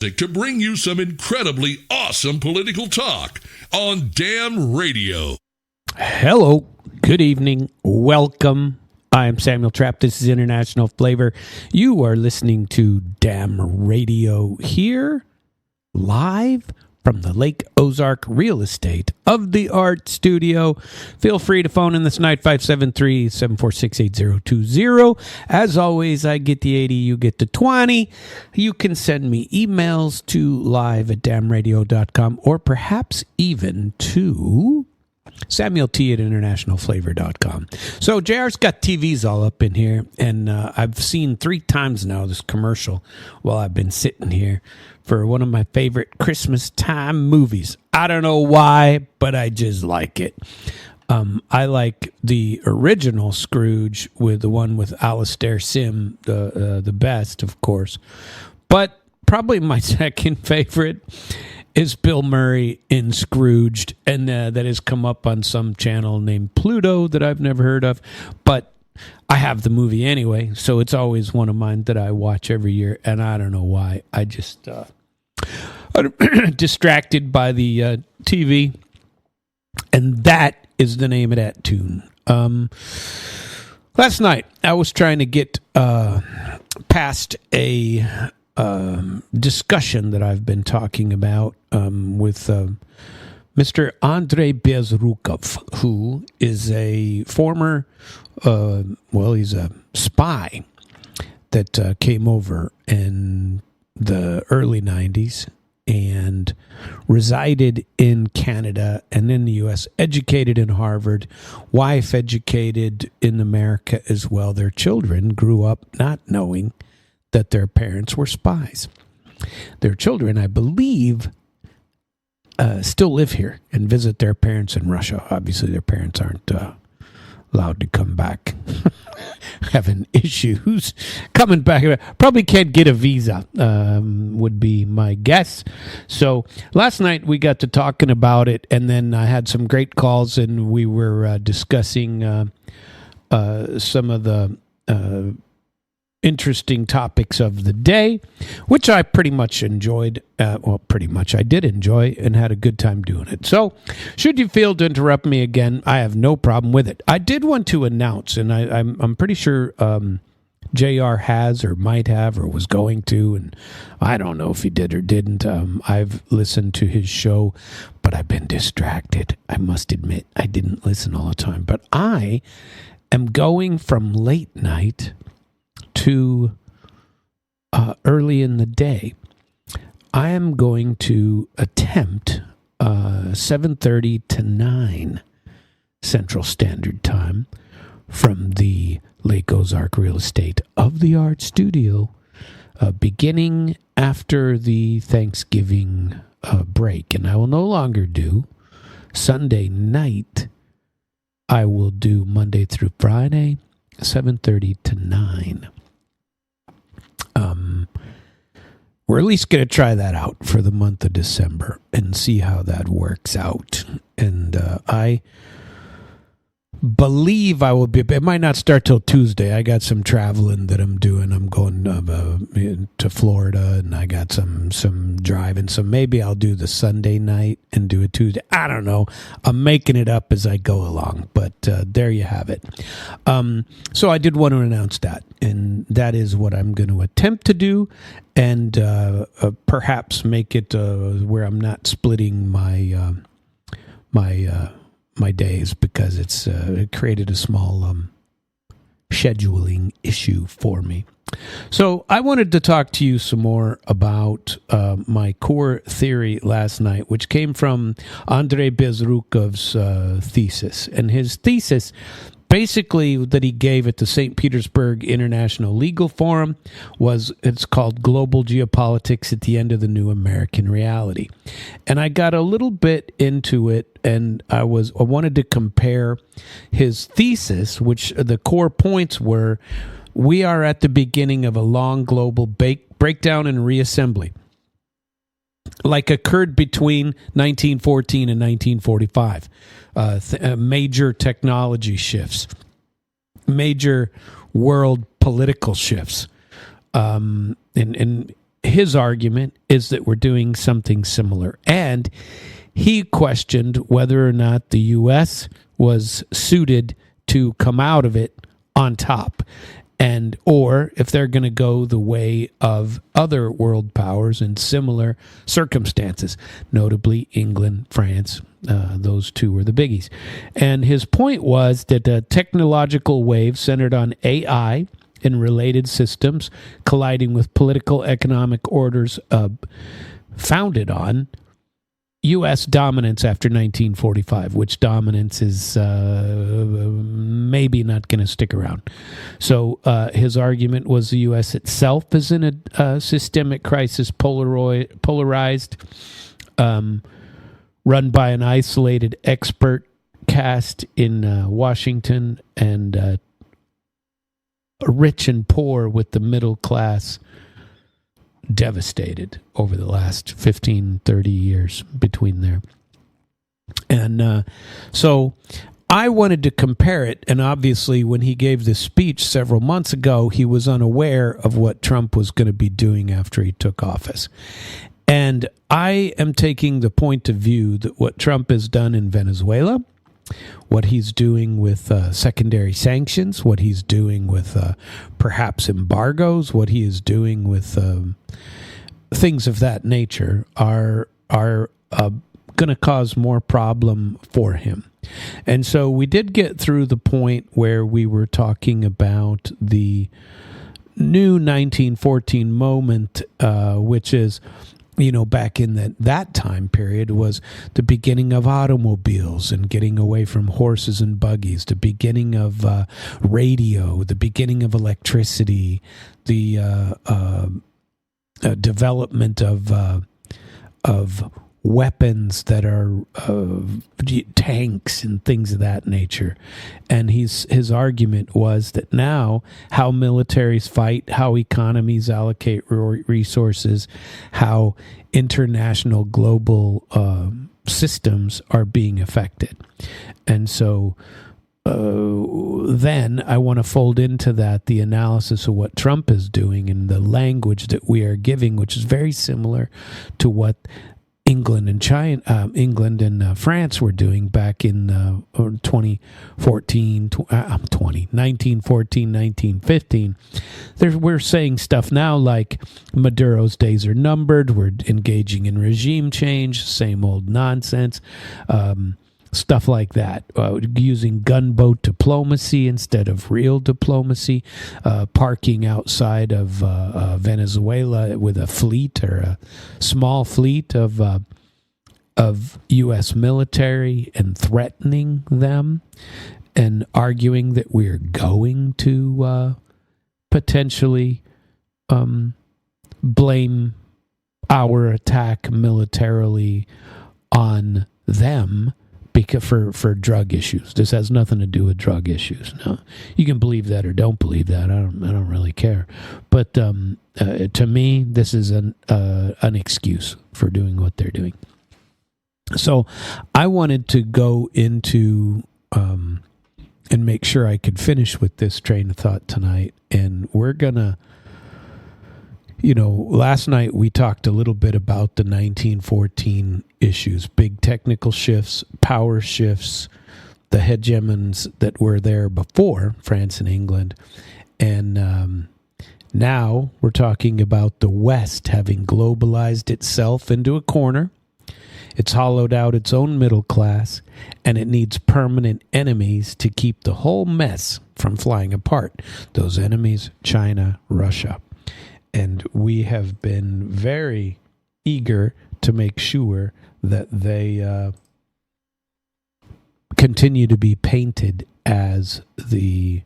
To bring you some incredibly awesome political talk on Damn Radio. Hello, good evening, welcome. I am Samuel Trapp. This is International Flavor. You are listening to Damn Radio here, live from the Lake Ozark Real Estate of the Art Studio. Feel free to phone in this night, 573-746-8020. As always, I get the 80, you get the 20. You can send me emails to live@damnradio.com or perhaps even to Samuel T at internationalflavor.com. So JR's got TVs all up in here, and I've seen 3 times now this commercial while I've been sitting here for one of my favorite Christmas time movies. I don't know why, but I just like it. I like the original Scrooge, with the one with Alastair Sim, the best, of course. But probably my second favorite is Bill Murray in Scrooged, and that has come up on some channel named Pluto that I've never heard of. But I have the movie anyway, so it's always one of mine that I watch every year, and I don't know why. I just I'm distracted by the TV, and that is the name of that tune. Last night, I was trying to get past a discussion that I've been talking about with Mr. Andrei Bezrukov, who is a former, he's a spy that came over in the early 90s and resided in Canada and in the U.S., educated in Harvard, wife educated in America as well. Their children grew up not knowing that their parents were spies. Their children, I believe, still live here and visit their parents in Russia. Obviously, their parents aren't allowed to come back. Having issues coming back. Probably can't get a visa, would be my guess. So last night we got to talking about it, and then I had some great calls, and we were discussing some of the interesting topics of the day, which I pretty much enjoyed. I did enjoy and had a good time doing it. So should you feel to interrupt me again, I have no problem with it. I did want to announce, and I'm pretty sure JR has or might have or was going to, and I don't know if he did or didn't. I've listened to his show, but I've been distracted. I must admit, I didn't listen all the time. But I am going from late night to early in the day. I am going to attempt 7:30 to 9 Central Standard Time from the Lake Ozark Real Estate of the Art Studio, beginning after the Thanksgiving break. And I will no longer do Sunday night. I will do Monday through Friday, 7:30 to 9. We're at least going to try that out for the month of December and see how that works out. And I believe I will be. It might not start till Tuesday. I got some traveling that I'm doing. I'm going to Florida, and I got some driving. So maybe I'll do the Sunday night and do it Tuesday. I don't know. I'm making it up as I go along. But there you have it. So I did want to announce that, and that is what I'm going to attempt to do, and perhaps make it where I'm not splitting my days, because it created a small scheduling issue for me. So I wanted to talk to you some more about my core theory last night, which came from Andrei Bezrukov's thesis. And his thesis, basically, that he gave at the St. Petersburg International Legal Forum, it's called Global Geopolitics at the End of the New American Reality. And I got a little bit into it, and I wanted to compare his thesis, which the core points were: we are at the beginning of a long global breakdown and reassembly, like occurred between 1914 and 1945. Major technology shifts, major world political shifts. And his argument is that we're doing something similar. And he questioned whether or not the U.S. was suited to come out of it on top, and or if they're going to go the way of other world powers in similar circumstances, notably England, France. Those two were the biggies. And his point was that a technological wave centered on AI and related systems colliding with political economic orders founded on U.S. dominance after 1945, which dominance is maybe not going to stick around. So his argument was the U.S. itself is in a systemic crisis, polarized, run by an isolated expert caste in Washington, and rich and poor, with the middle class devastated over the last 15, 30 years between there. And so I wanted to compare it, and obviously when he gave this speech several months ago, he was unaware of what Trump was going to be doing after he took office. And I am taking the point of view that what Trump has done in Venezuela, what he's doing with secondary sanctions, what he's doing with perhaps embargoes, what he is doing with things of that nature are going to cause more problem for him. And so we did get through the point where we were talking about the new 1914 moment, which is, back in that time period, was the beginning of automobiles and getting away from horses and buggies, the beginning of radio, the beginning of electricity, the development of weapons that are tanks and things of that nature. And his argument was that now how militaries fight, how economies allocate resources, how international global systems are being affected. And so then I want to fold into that the analysis of what Trump is doing and the language that we are giving, which is very similar to what England and France were doing back in 1915. We're saying stuff now like Maduro's days are numbered. We're engaging in regime change, same old nonsense. Stuff like that, using gunboat diplomacy instead of real diplomacy, parking outside of Venezuela with a fleet or a small fleet of U.S. military and threatening them, and arguing that we're going to potentially blame our attack militarily on them for drug issues. This has nothing to do with drug issues. No, you can believe that or don't believe that. I don't really care. But to me, this is an excuse for doing what they're doing. So I wanted to go into and make sure I could finish with this train of thought tonight. And we're gonna, last night we talked a little bit about the 1914 issues, big technical shifts, power shifts, the hegemons that were there before, France and England. And now we're talking about the West having globalized itself into a corner. It's hollowed out its own middle class, and it needs permanent enemies to keep the whole mess from flying apart. Those enemies, China, Russia. And we have been very eager to make sure that they continue to be painted as the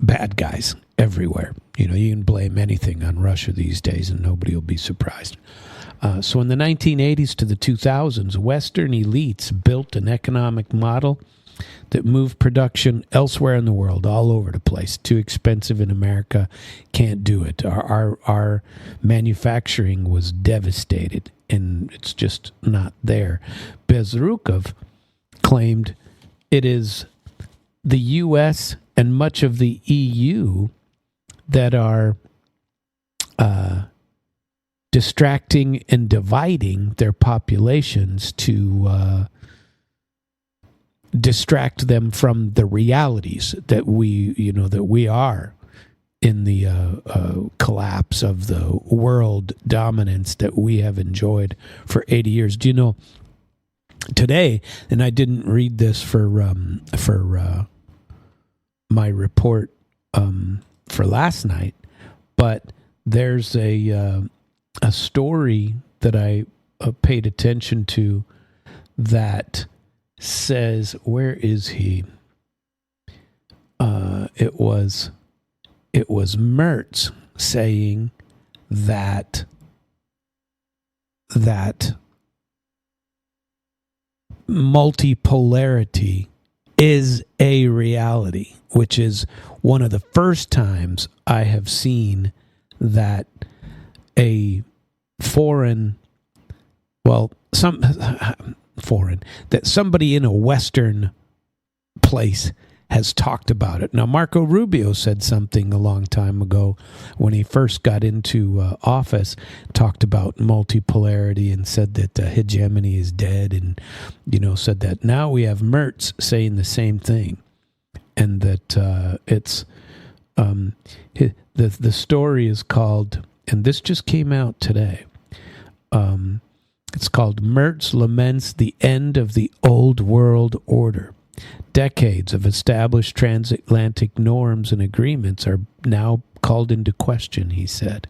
bad guys everywhere. You can blame anything on Russia these days and nobody will be surprised. So in the 1980s to the 2000s, Western elites built an economic model that moved production elsewhere in the world, all over the place. Too expensive in America, can't do it. Our manufacturing was devastated, and it's just not there. Bezrukov claimed it is the U.S. and much of the EU that are distracting and dividing their populations to distract them from the realities that we are in the collapse of the world dominance that we have enjoyed for 80 years. Do you know, today, and I didn't read this for my report for last night, but there's a story that I paid attention to that says, where is he? It was Mertz saying that multipolarity is a reality, which is one of the first times I have seen that a that somebody in a Western place has talked about it. Now, Marco Rubio said something a long time ago when he first got into office, talked about multipolarity and said that hegemony is dead, and said that. Now we have Mertz saying the same thing, and that it's the story is called, and this just came out today. It's called "Mertz Laments the End of the Old World Order. Decades of established transatlantic norms and agreements are now called into question," he said.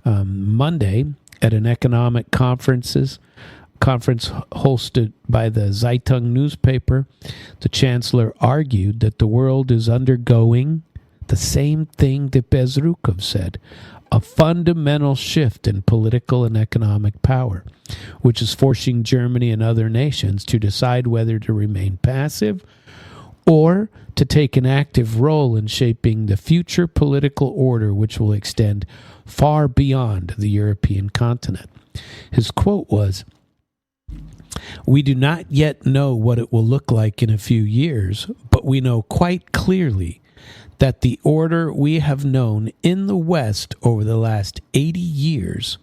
Monday, at an economic conference hosted by the Zeitung newspaper, the chancellor argued that the world is undergoing the same thing that Bezrukov said, a fundamental shift in political and economic power, which is forcing Germany and other nations to decide whether to remain passive or to take an active role in shaping the future political order which will extend far beyond the European continent. His quote was, "We do not yet know what it will look like in a few years, but we know quite clearly that the order we have known in the West over the last 80 years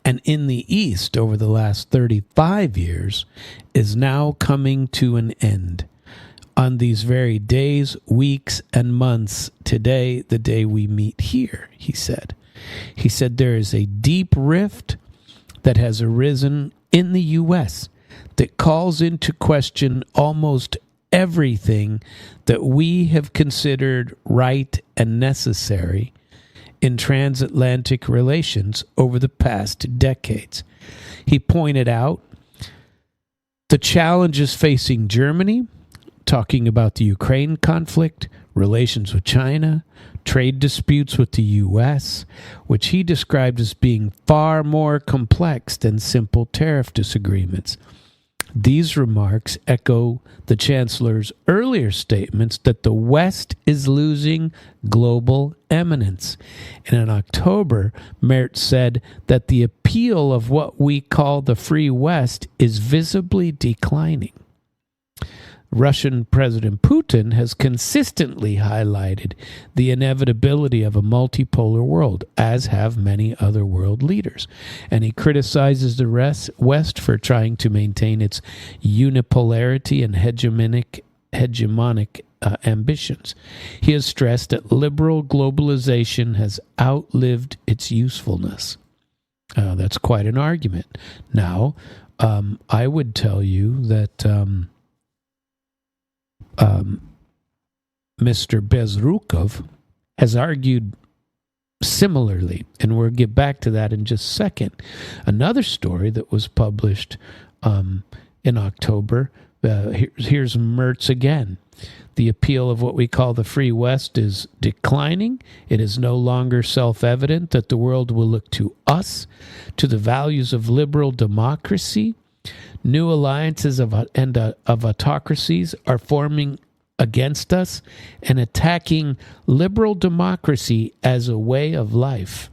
and in the East over the last 35 years is now coming to an end. On these very days, weeks, and months, today, the day we meet here," he said. He said there is a deep rift that has arisen in the U.S. that calls into question almost everything that we have considered right and necessary in transatlantic relations over the past decades. He pointed out the challenges facing Germany, talking about the Ukraine conflict, relations with China, trade disputes with the U.S., which he described as being far more complex than simple tariff disagreements. These remarks echo the Chancellor's earlier statements that the West is losing global eminence. And in October, Mertz said that the appeal of what we call the Free West is visibly declining. Russian President Putin has consistently highlighted the inevitability of a multipolar world, as have many other world leaders. And he criticizes the West for trying to maintain its unipolarity and hegemonic ambitions. He has stressed that liberal globalization has outlived its usefulness. That's quite an argument. Now, I would tell you that Mr. Bezrukov has argued similarly, and we'll get back to that in just a second. Another story that was published in October, here's Mertz again. The appeal of what we call the Free West is declining. It is no longer self-evident that the world will look to us, to the values of liberal democracy. New alliances of autocracies are forming against us and attacking liberal democracy as a way of life.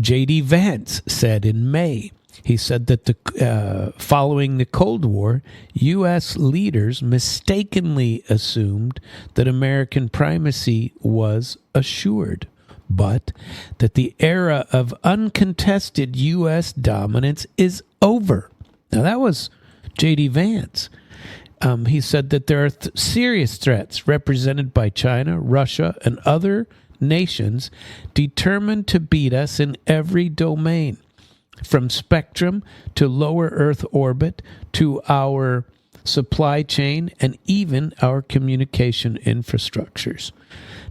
J.D. Vance said in May, he said that following the Cold War, U.S. leaders mistakenly assumed that American primacy was assured. but that the era of uncontested U.S. dominance is over. Now, that was J.D. Vance. He said that there are serious threats represented by China, Russia, and other nations determined to beat us in every domain, from spectrum to lower Earth orbit to our supply chain and even our communication infrastructures.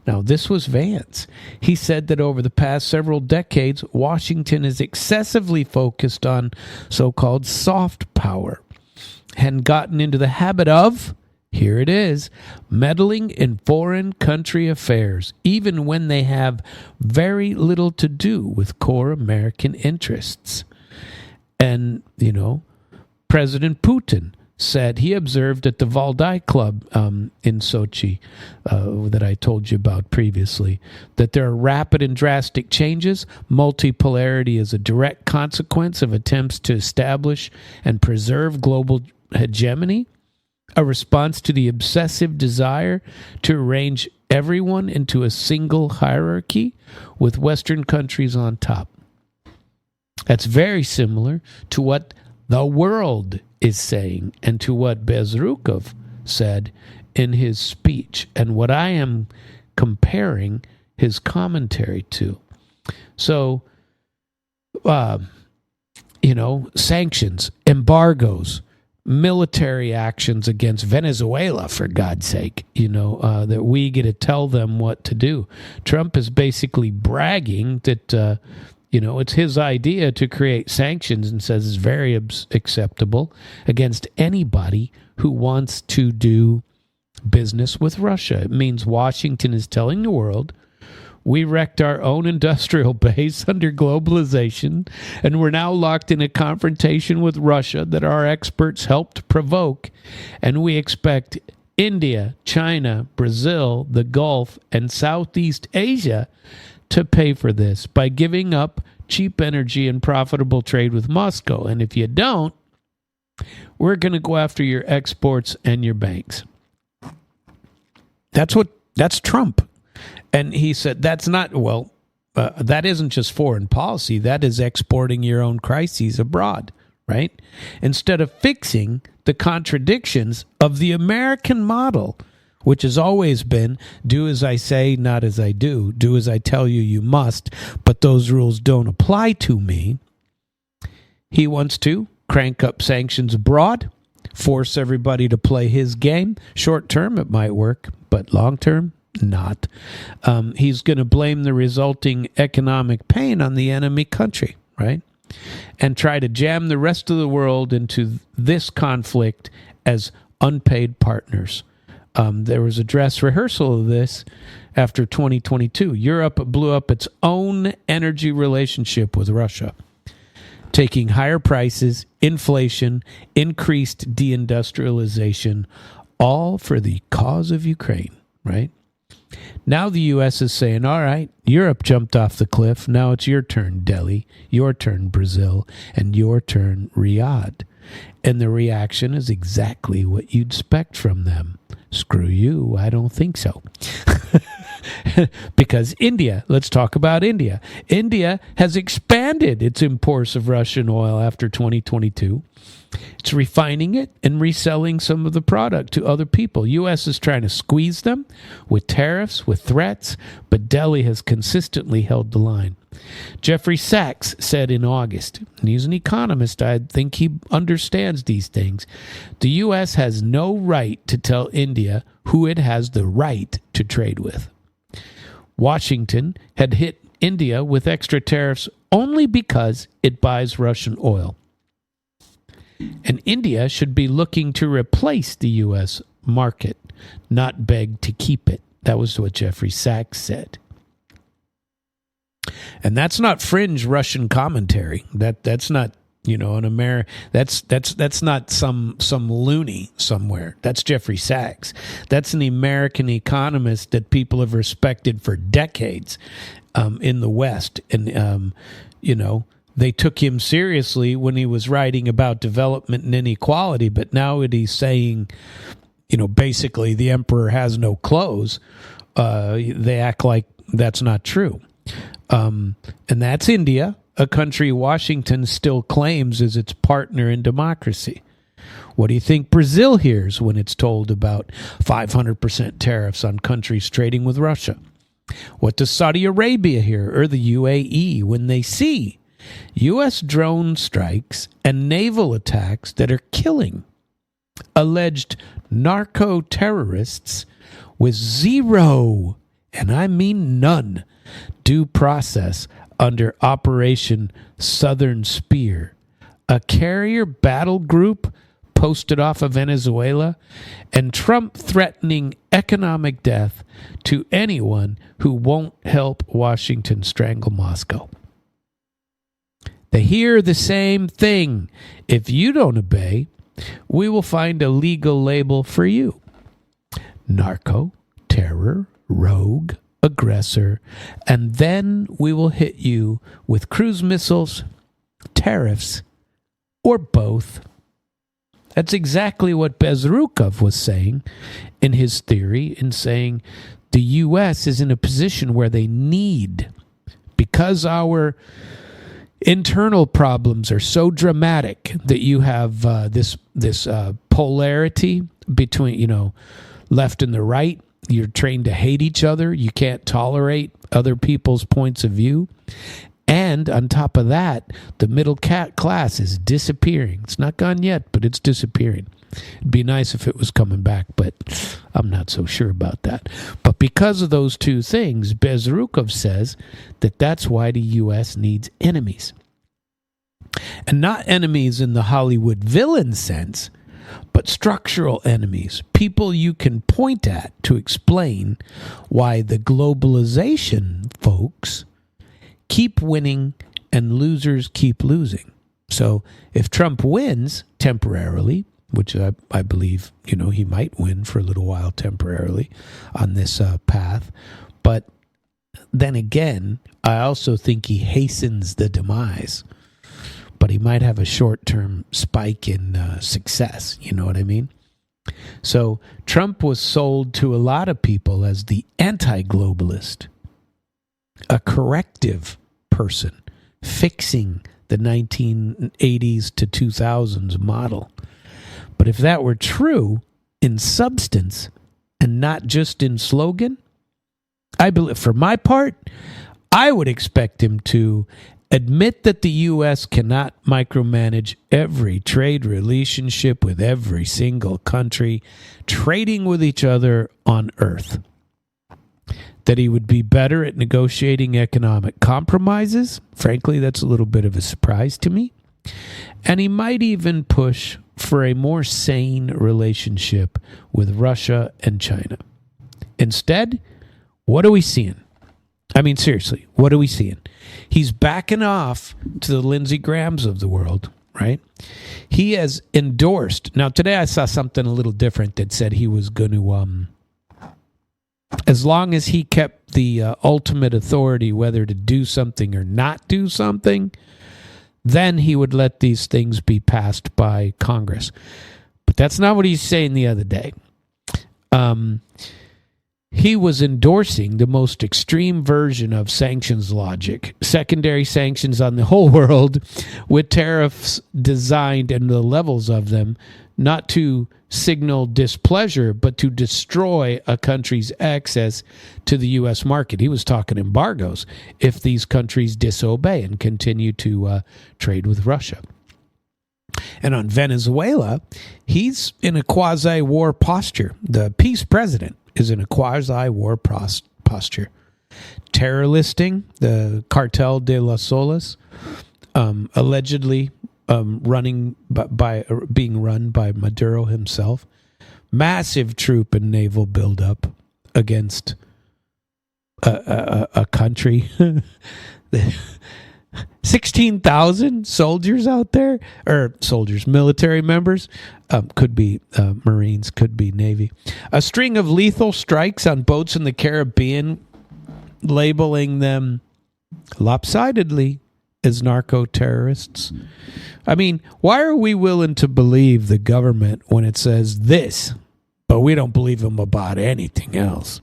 Now, this was Vance. He said that over the past several decades, Washington is excessively focused on so-called soft power and gotten into the habit of, here it is, meddling in foreign country affairs, even when they have very little to do with core American interests. And, President Putin said he observed at the Valdai Club in Sochi that I told you about previously that there are rapid and drastic changes. Multipolarity is a direct consequence of attempts to establish and preserve global hegemony, a response to the obsessive desire to arrange everyone into a single hierarchy with Western countries on top. That's very similar to what the world is saying and to what Bezrukov said in his speech and what I am comparing his commentary to. So, sanctions, embargoes, military actions against Venezuela, for God's sake, that we get to tell them what to do. Trump is basically bragging that, it's his idea to create sanctions and says it's very acceptable against anybody who wants to do business with Russia. It means Washington is telling the world, we wrecked our own industrial base under globalization, and we're now locked in a confrontation with Russia that our experts helped provoke, and we expect India, China, Brazil, the Gulf, and Southeast Asia to pay for this by giving up cheap energy and profitable trade with Moscow. And if you don't, we're going to go after your exports and your banks. That's Trump. And he said that isn't just foreign policy. That is exporting your own crises abroad, right? Instead of fixing the contradictions of the American model, which has always been do as I say, not as I do. Do as I tell you, you must, but those rules don't apply to me. He wants to crank up sanctions abroad, force everybody to play his game. Short term, it might work, but long term, not. He's going to blame the resulting economic pain on the enemy country, right? And try to jam the rest of the world into this conflict as unpaid partners. There was a dress rehearsal of this after 2022. Europe blew up its own energy relationship with Russia, taking higher prices, inflation, increased deindustrialization, all for the cause of Ukraine, right? Now the U.S. is saying, all right, Europe jumped off the cliff. Now it's your turn, Delhi, your turn, Brazil, and your turn, Riyadh. And the reaction is exactly what you'd expect from them. Screw you, I don't think so. Because India, let's talk about India. India has expanded its imports of Russian oil after 2022. It's refining it and reselling some of the product to other people. U.S. is trying to squeeze them with tariffs, with threats, but Delhi has consistently held the line. Jeffrey Sachs said in August, and he's an economist, I think he understands these things, the U.S. has no right to tell India who it has the right to trade with. Washington had hit India with extra tariffs only because it buys Russian oil. And India should be looking to replace the U.S. market, not beg to keep it. That was what Jeffrey Sachs said. And that's not fringe Russian commentary. That's not, an that's not some loony somewhere. That's Jeffrey Sachs. That's an American economist that people have respected for decades in the West. And they took him seriously when he was writing about development and inequality, but now that he's saying, basically the emperor has no clothes, they act like that's not true. And that's India, a country Washington still claims as its partner in democracy. What do you think Brazil hears when it's told about 500% tariffs on countries trading with Russia? What does Saudi Arabia hear, or the UAE, when they see U.S. drone strikes and naval attacks that are killing alleged narco-terrorists with zero, and I mean none, due process under Operation Southern Spear, a carrier battle group posted off of Venezuela, and Trump threatening economic death to anyone who won't help Washington strangle Moscow? They hear the same thing. If you don't obey, we will find a legal label for you. Narco, terror, rogue, aggressor, and then we will hit you with cruise missiles, tariffs, or both. That's exactly what Bezrukov was saying in his theory, in saying the U.S. is in a position where they need, because our internal problems are so dramatic that you have this polarity between, left and the right. You're trained to hate each other. You can't tolerate other people's points of view. And on top of that, the middle class is disappearing. It's not gone yet, but it's disappearing. It'd be nice if it was coming back, but I'm not so sure about that. But because of those two things, Bezrukov says that that's why the U.S. needs enemies. And not enemies in the Hollywood villain sense, but structural enemies, people you can point at to explain why the globalization folks keep winning and losers keep losing. So if Trump wins temporarily, which I believe, he might win for a little while temporarily on this path, but then again, I also think he hastens the demise. But he might have a short-term spike in success. You know what I mean? So Trump was sold to a lot of people as the anti-globalist, a corrective person, fixing the 1980s to 2000s model. But if that were true in substance and not just in slogan, I believe, for my part, I would expect him to admit that the U.S. cannot micromanage every trade relationship with every single country trading with each other on Earth. That he would be better at negotiating economic compromises. Frankly, that's a little bit of a surprise to me. And he might even push for a more sane relationship with Russia and China. Instead, what are we seeing? I mean, seriously, what are we seeing? He's backing off to the Lindsey Grahams of the world, right? He has endorsed. Now, today I saw something a little different that said he was going to, as long as he kept the ultimate authority whether to do something or not do something, then he would let these things be passed by Congress. But that's not what he's saying the other day. He was endorsing the most extreme version of sanctions logic, secondary sanctions on the whole world, with tariffs designed and the levels of them not to signal displeasure, but to destroy a country's access to the U.S. market. He was talking embargoes if these countries disobey and continue to trade with Russia. And on Venezuela, he's in a quasi-war posture. The peace president is in a quasi-war posture. Terror listing, the Cartel de las Solas, allegedly being run by Maduro himself. Massive troop and naval buildup against a country. 16,000 soldiers out there, or soldiers, military members, could be Marines, could be Navy. A string of lethal strikes on boats in the Caribbean, labeling them lopsidedly as narco-terrorists. I mean, why are we willing to believe the government when it says this, but we don't believe them about anything else?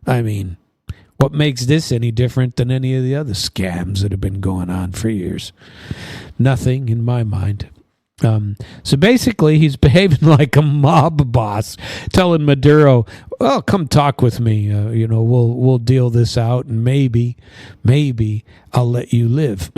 I mean, What makes this any different than any of the other scams that have been going on for years? Nothing in my mind. So basically, he's behaving like a mob boss, telling Maduro, "Well, come talk with me. We'll deal this out, and maybe I'll let you live."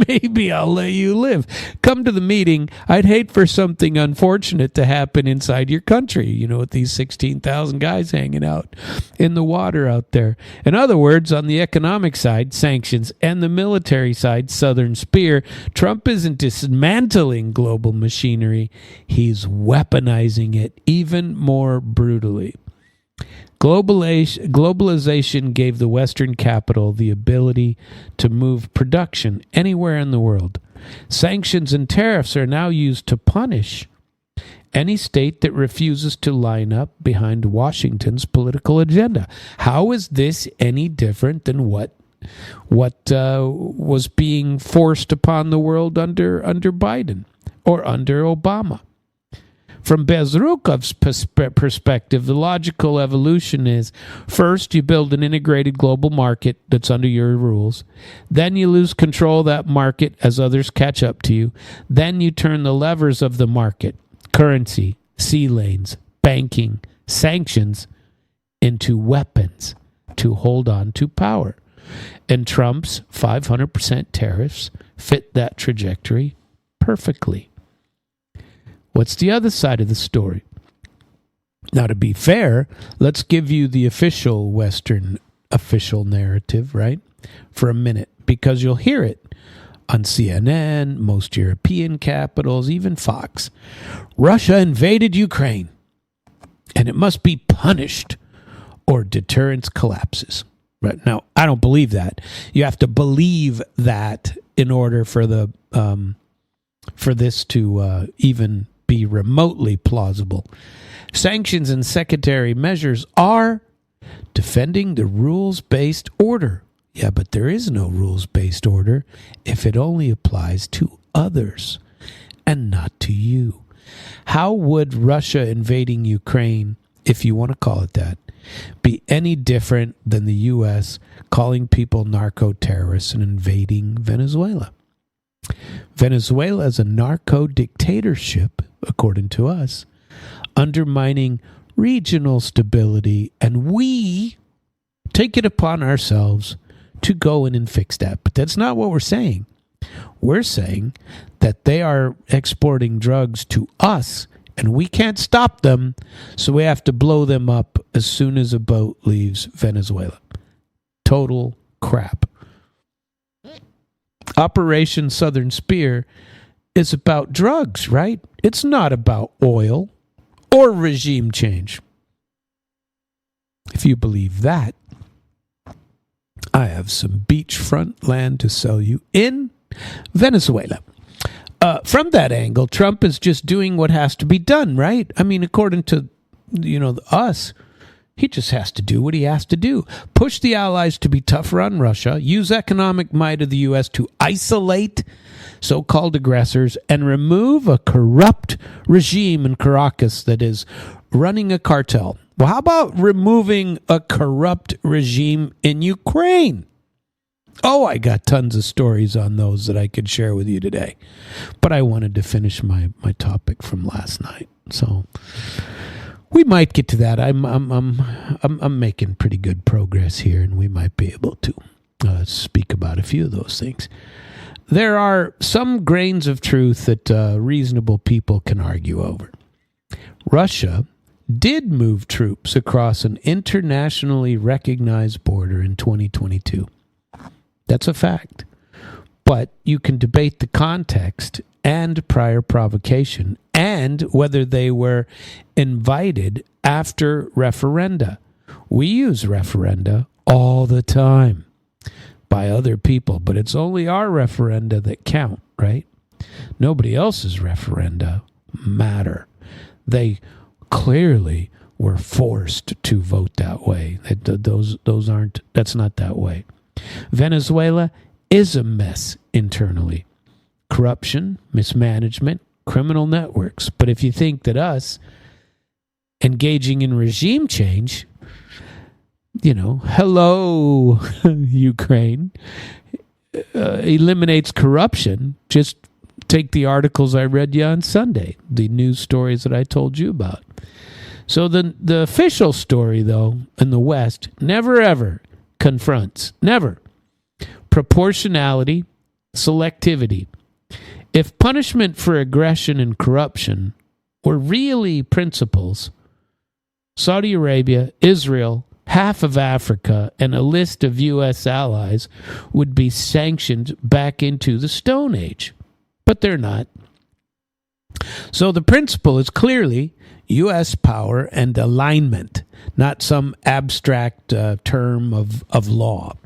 Maybe I'll let you live. Come to the meeting. I'd hate for something unfortunate to happen inside your country, with these 16,000 guys hanging out in the water out there. In other words, on the economic side, sanctions, and the military side, Southern Spear, Trump isn't dismantling global machinery. He's weaponizing it even more brutally. Globalization gave the Western capital the ability to move production anywhere in the world. Sanctions and tariffs are now used to punish any state that refuses to line up behind Washington's political agenda. How is this any different than what was being forced upon the world under Biden or under Obama? From Bezrukov's perspective, the logical evolution is, first, you build an integrated global market that's under your rules. Then you lose control of that market as others catch up to you. Then you turn the levers of the market, currency, sea lanes, banking, sanctions, into weapons to hold on to power. And Trump's 500% tariffs fit that trajectory perfectly. What's the other side of the story? Now, to be fair, let's give you the official Western official narrative, right? For a minute, because you'll hear it on CNN, most European capitals, even Fox. Russia invaded Ukraine, and it must be punished or deterrence collapses. Right now, I don't believe that. You have to believe that in order for this to even be remotely plausible. Sanctions and secondary measures are defending the rules-based order. Yeah, but there is no rules-based order if it only applies to others and not to you. How would Russia invading Ukraine, if you want to call it that, be any different than the U.S. calling people narco-terrorists and invading Venezuela? Venezuela is a narco-dictatorship, according to us, undermining regional stability, and we take it upon ourselves to go in and fix that. But that's not what we're saying. We're saying that they are exporting drugs to us, and we can't stop them, so we have to blow them up as soon as a boat leaves Venezuela. Total crap. Operation Southern Spear is about drugs, right? It's not about oil or regime change. If you believe that, I have some beachfront land to sell you in Venezuela. From that angle, Trump is just doing what has to be done, right? I mean, according to, us, he just has to do what he has to do. Push the allies to be tougher on Russia, use economic might of the U.S. to isolate so-called aggressors, and remove a corrupt regime in Caracas that is running a cartel. Well, how about removing a corrupt regime in Ukraine? Oh, I got tons of stories on those that I could share with you today. But I wanted to finish my topic from last night. So we might get to that. I'm making pretty good progress here, and we might be able to speak about a few of those things. There are some grains of truth that reasonable people can argue over. Russia did move troops across an internationally recognized border in 2022. That's a fact. But you can debate the context and prior provocation and whether they were invited after referenda. We use referenda all the time by other people, but it's only our referenda that count, right? Nobody else's referenda matter. They clearly were forced to vote that way. That's not that way. Venezuela is a mess internally. Corruption, mismanagement, criminal networks. But if you think that us engaging in regime change hello, Ukraine, eliminates corruption. Just take the articles I read you on Sunday, the news stories that I told you about. So the official story, though, in the West, never ever confronts, never, proportionality, selectivity. If punishment for aggression and corruption were really principles, Saudi Arabia, Israel, half of Africa, and a list of U.S. allies would be sanctioned back into the Stone Age. But they're not. So the principle is clearly U.S. power and alignment, not some abstract term of law.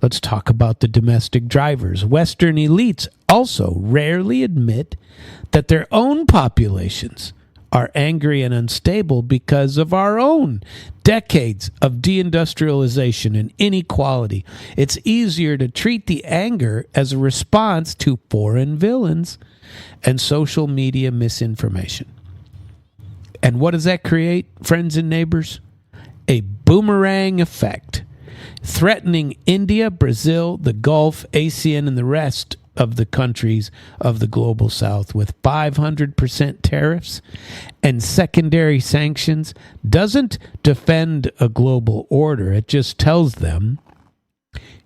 Let's talk about the domestic drivers. Western elites also rarely admit that their own populations are angry and unstable because of our own decades of deindustrialization and inequality. It's easier to treat the anger as a response to foreign villains and social media misinformation. And what does that create, friends and neighbors? A boomerang effect, threatening India, Brazil, the Gulf, ASEAN, and the rest of the countries of the global south with 500% tariffs and secondary sanctions doesn't defend a global order. It just tells them,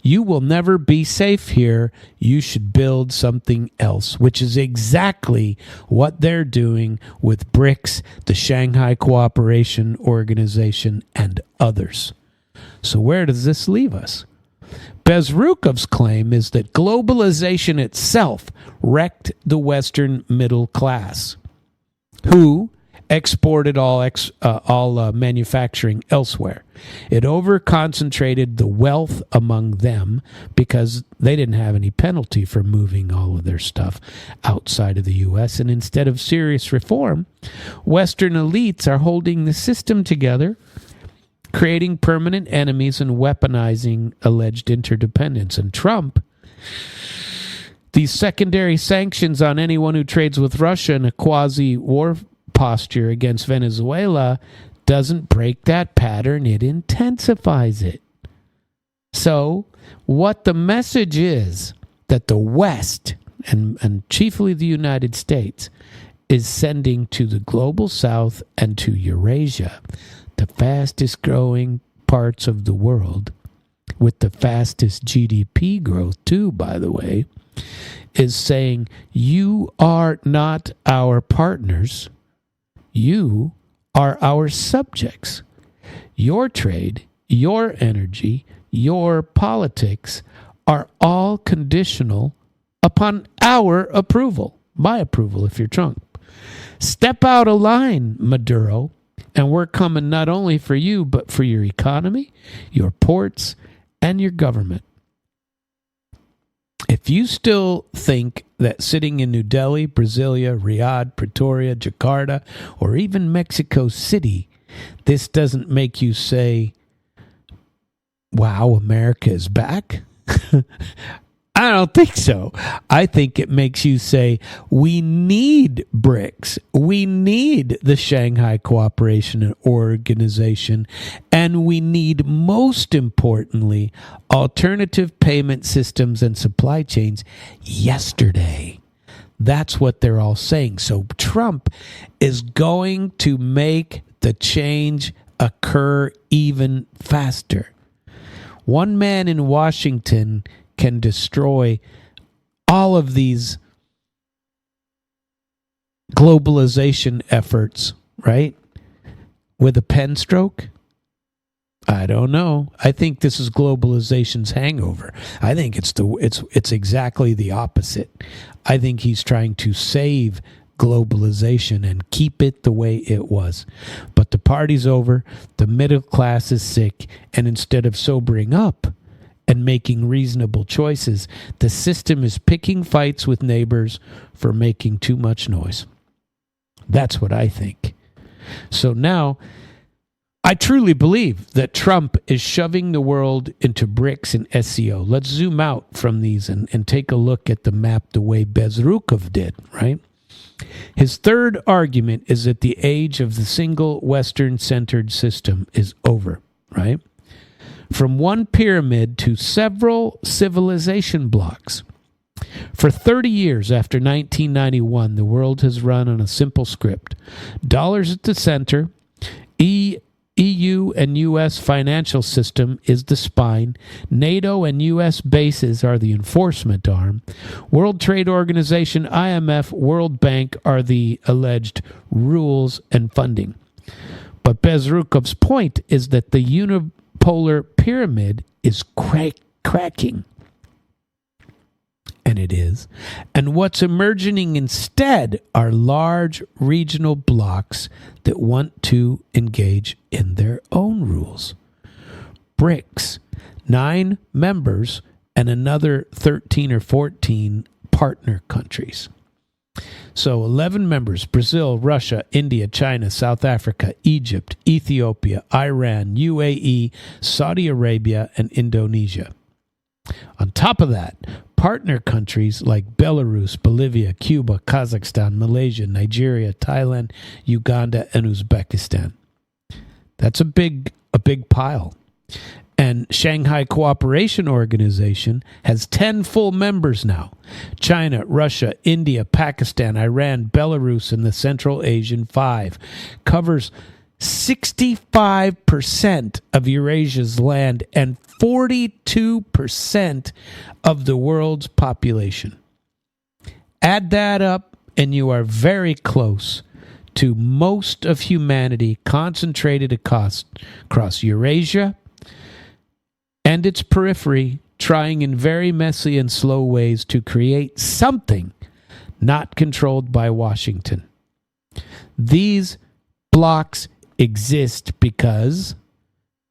you will never be safe here. You should build something else, which is exactly what they're doing with BRICS, the Shanghai Cooperation Organization, and others. So where does this leave us? Bezrukov's claim is that globalization itself wrecked the Western middle class, who exported all manufacturing elsewhere. It over-concentrated the wealth among them because they didn't have any penalty for moving all of their stuff outside of the U.S. And instead of serious reform, Western elites are holding the system together, creating permanent enemies and weaponizing alleged interdependence. And Trump, these secondary sanctions on anyone who trades with Russia in a quasi-war posture against Venezuela doesn't break that pattern, it intensifies it. So what the message is that the West, and chiefly the United States, is sending to the global south and to Eurasia, the fastest growing parts of the world, with the fastest GDP growth too, by the way, is saying, you are not our partners, you are our subjects. Your trade, your energy, your politics are all conditional upon our approval, my approval if you're Trump. Step out of line, Maduro, and we're coming not only for you, but for your economy, your ports, and your government. If you still think that sitting in New Delhi, Brasilia, Riyadh, Pretoria, Jakarta, or even Mexico City, this doesn't make you say, wow, America is back? I don't think so. I think it makes you say, we need BRICS. We need the Shanghai Cooperation Organization. And we need, most importantly, alternative payment systems and supply chains yesterday. That's what they're all saying. So Trump is going to make the change occur even faster. One man in Washington can destroy all of these globalization efforts, right? With a pen stroke? I don't know. I think this is globalization's hangover. I think it's exactly the opposite. I think he's trying to save globalization and keep it the way it was. But the party's over, the middle class is sick, and instead of sobering up and making reasonable choices, the system is picking fights with neighbors for making too much noise. That's what I think. So now, I truly believe that Trump is shoving the world into BRICS and SCO. Let's zoom out from these and take a look at the map the way Bezrukov did, right? His third argument is that the age of the single Western-centered system is over. right? From one pyramid to several civilization blocks. For 30 years after 1991, the world has run on a simple script. Dollars at the center, EU and U.S. financial system is the spine. NATO and U.S. bases are the enforcement arm. World Trade Organization, IMF, World Bank are the alleged rules and funding. But Bezrukov's point is that the unipolar pyramid is cracking. And it is. And what's emerging instead are large regional blocks that want to engage in their own rules. BRICS, 9 members and another 13 or 14 partner countries. So 11 members: Brazil, Russia, India, China, South Africa, Egypt, Ethiopia, Iran, UAE, Saudi Arabia, and Indonesia. On top of that, partner countries like Belarus, Bolivia, Cuba, Kazakhstan, Malaysia, Nigeria, Thailand, Uganda, and Uzbekistan. That's a big pile. And Shanghai Cooperation Organization has 10 full members now. China, Russia, India, Pakistan, Iran, Belarus, and the Central Asian 5 covers 65% of Eurasia's land and 42% of the world's population. Add that up, and you are very close to most of humanity concentrated across Eurasia and its periphery, trying in very messy and slow ways to create something not controlled by Washington. These blocks exist because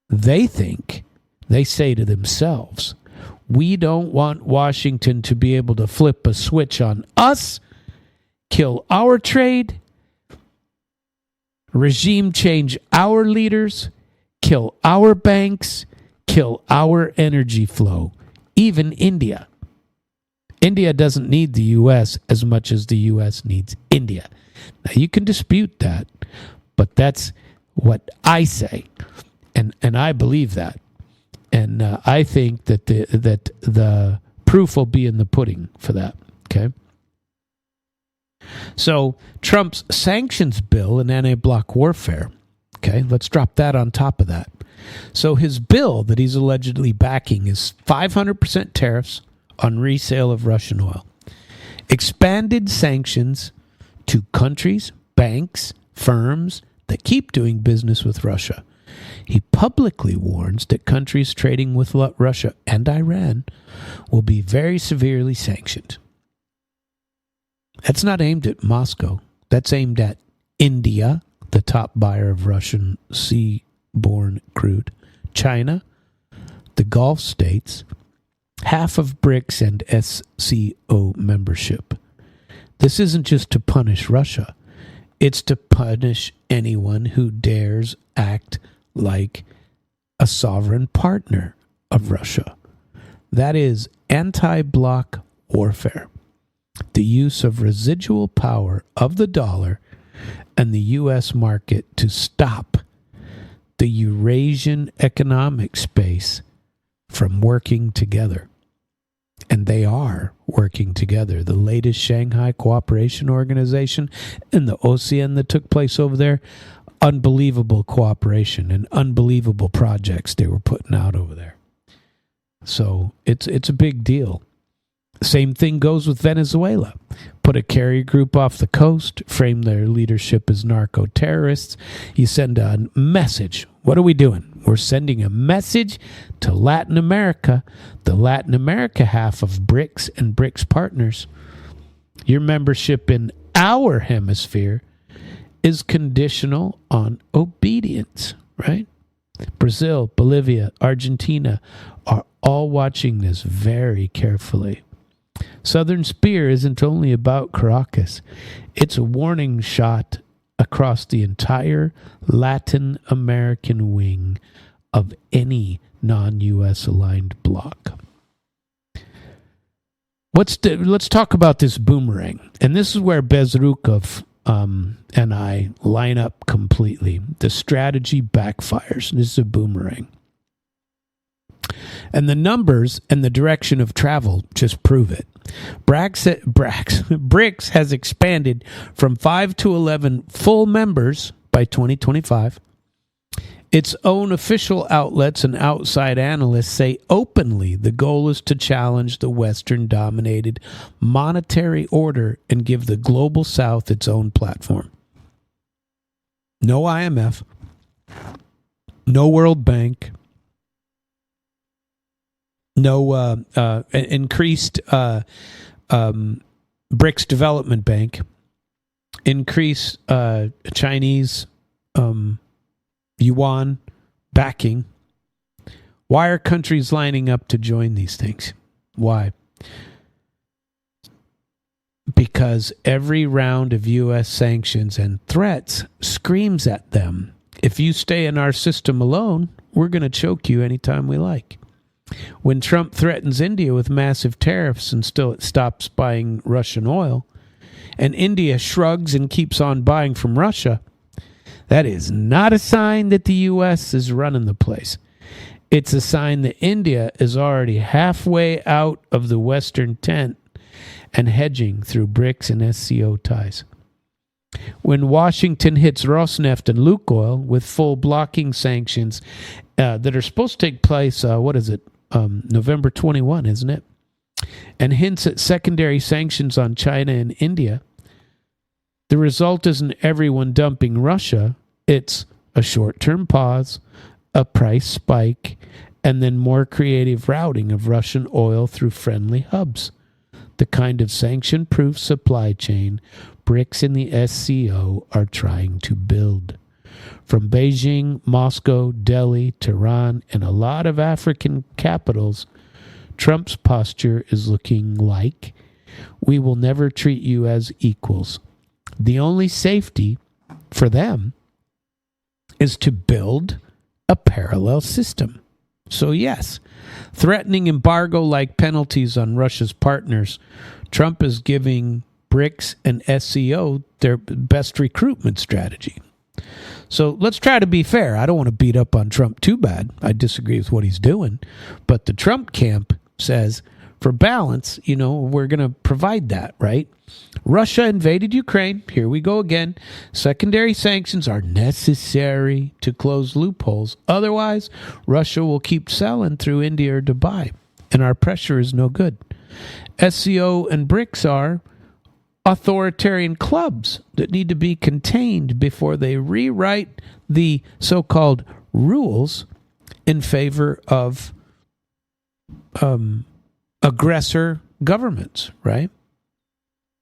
they say to themselves, we don't want Washington to be able to flip a switch on us, kill our trade, regime change our leaders, kill our banks, kill our energy flow, even India. India doesn't need the U.S. as much as the U.S. needs India. Now, you can dispute that, but that's what I say, and I believe that, and I think that the proof will be in the pudding for that. Okay. So Trump's sanctions bill and anti-bloc warfare. Okay, let's drop that on top of that. So his bill that he's allegedly backing is 500% tariffs on resale of Russian oil, expanded sanctions to countries, banks, firms that keep doing business with Russia. He publicly warns that countries trading with Russia and Iran will be very severely sanctioned. That's not aimed at Moscow. That's aimed at India, the top buyer of Russian seaborne crude, China, the Gulf states, half of BRICS and SCO membership. This isn't just to punish Russia. It's to punish anyone who dares act like a sovereign partner of Russia. That is anti-bloc warfare. The use of residual power of the dollar and the U.S. market to stop the Eurasian economic space from working together. And they are working together. The latest Shanghai Cooperation Organization and the OCN that took place over there, unbelievable cooperation and unbelievable projects they were putting out over there. So it's a big deal. Same thing goes with Venezuela. Put a carrier group off the coast, frame their leadership as narco-terrorists. You send a message. What are we doing? We're sending a message to Latin America, the Latin America half of BRICS and BRICS partners. Your membership in our hemisphere is conditional on obedience, right? Brazil, Bolivia, Argentina are all watching this very carefully. Southern Spear isn't only about Caracas. It's a warning shot across the entire Latin American wing of any non-U.S. aligned bloc. Let's talk about this boomerang. And this is where Bezrukov and I line up completely. The strategy backfires. This is a boomerang. And the numbers and the direction of travel just prove it. BRICS has expanded from 5 to 11 full members by 2025. Its own official outlets and outside analysts say openly the goal is to challenge the Western-dominated monetary order and give the global South its own platform. No IMF, no World Bank, no increased BRICS Development Bank, increase Chinese yuan backing. Why are countries lining up to join these things? Why? Because every round of U.S. sanctions and threats screams at them, if you stay in our system alone, we're going to choke you anytime we like. When Trump threatens India with massive tariffs and still it stops buying Russian oil, and India shrugs and keeps on buying from Russia, that is not a sign that the U.S. is running the place. It's a sign that India is already halfway out of the Western tent and hedging through BRICS and SCO ties. When Washington hits Rosneft and Lukoil with full blocking sanctions that are supposed to take place, November 21, isn't it? And hints at secondary sanctions on China and India, the result isn't everyone dumping Russia. It's a short-term pause, a price spike, and then more creative routing of Russian oil through friendly hubs. The kind of sanction-proof supply chain BRICS and the SCO are trying to build. From Beijing, Moscow, Delhi, Tehran, and a lot of African capitals, Trump's posture is looking like, we will never treat you as equals. The only safety for them is to build a parallel system. So yes, threatening embargo-like penalties on Russia's partners, Trump is giving BRICS and SCO their best recruitment strategy. So let's try to be fair. I don't want to beat up on Trump too bad. I disagree with what he's doing. But the Trump camp says, for balance, we're going to provide that, right? Russia invaded Ukraine. Here we go again. Secondary sanctions are necessary to close loopholes. Otherwise, Russia will keep selling through India or Dubai, and our pressure is no good. SCO and BRICS are authoritarian clubs that need to be contained before they rewrite the so-called rules in favor of aggressor governments, right?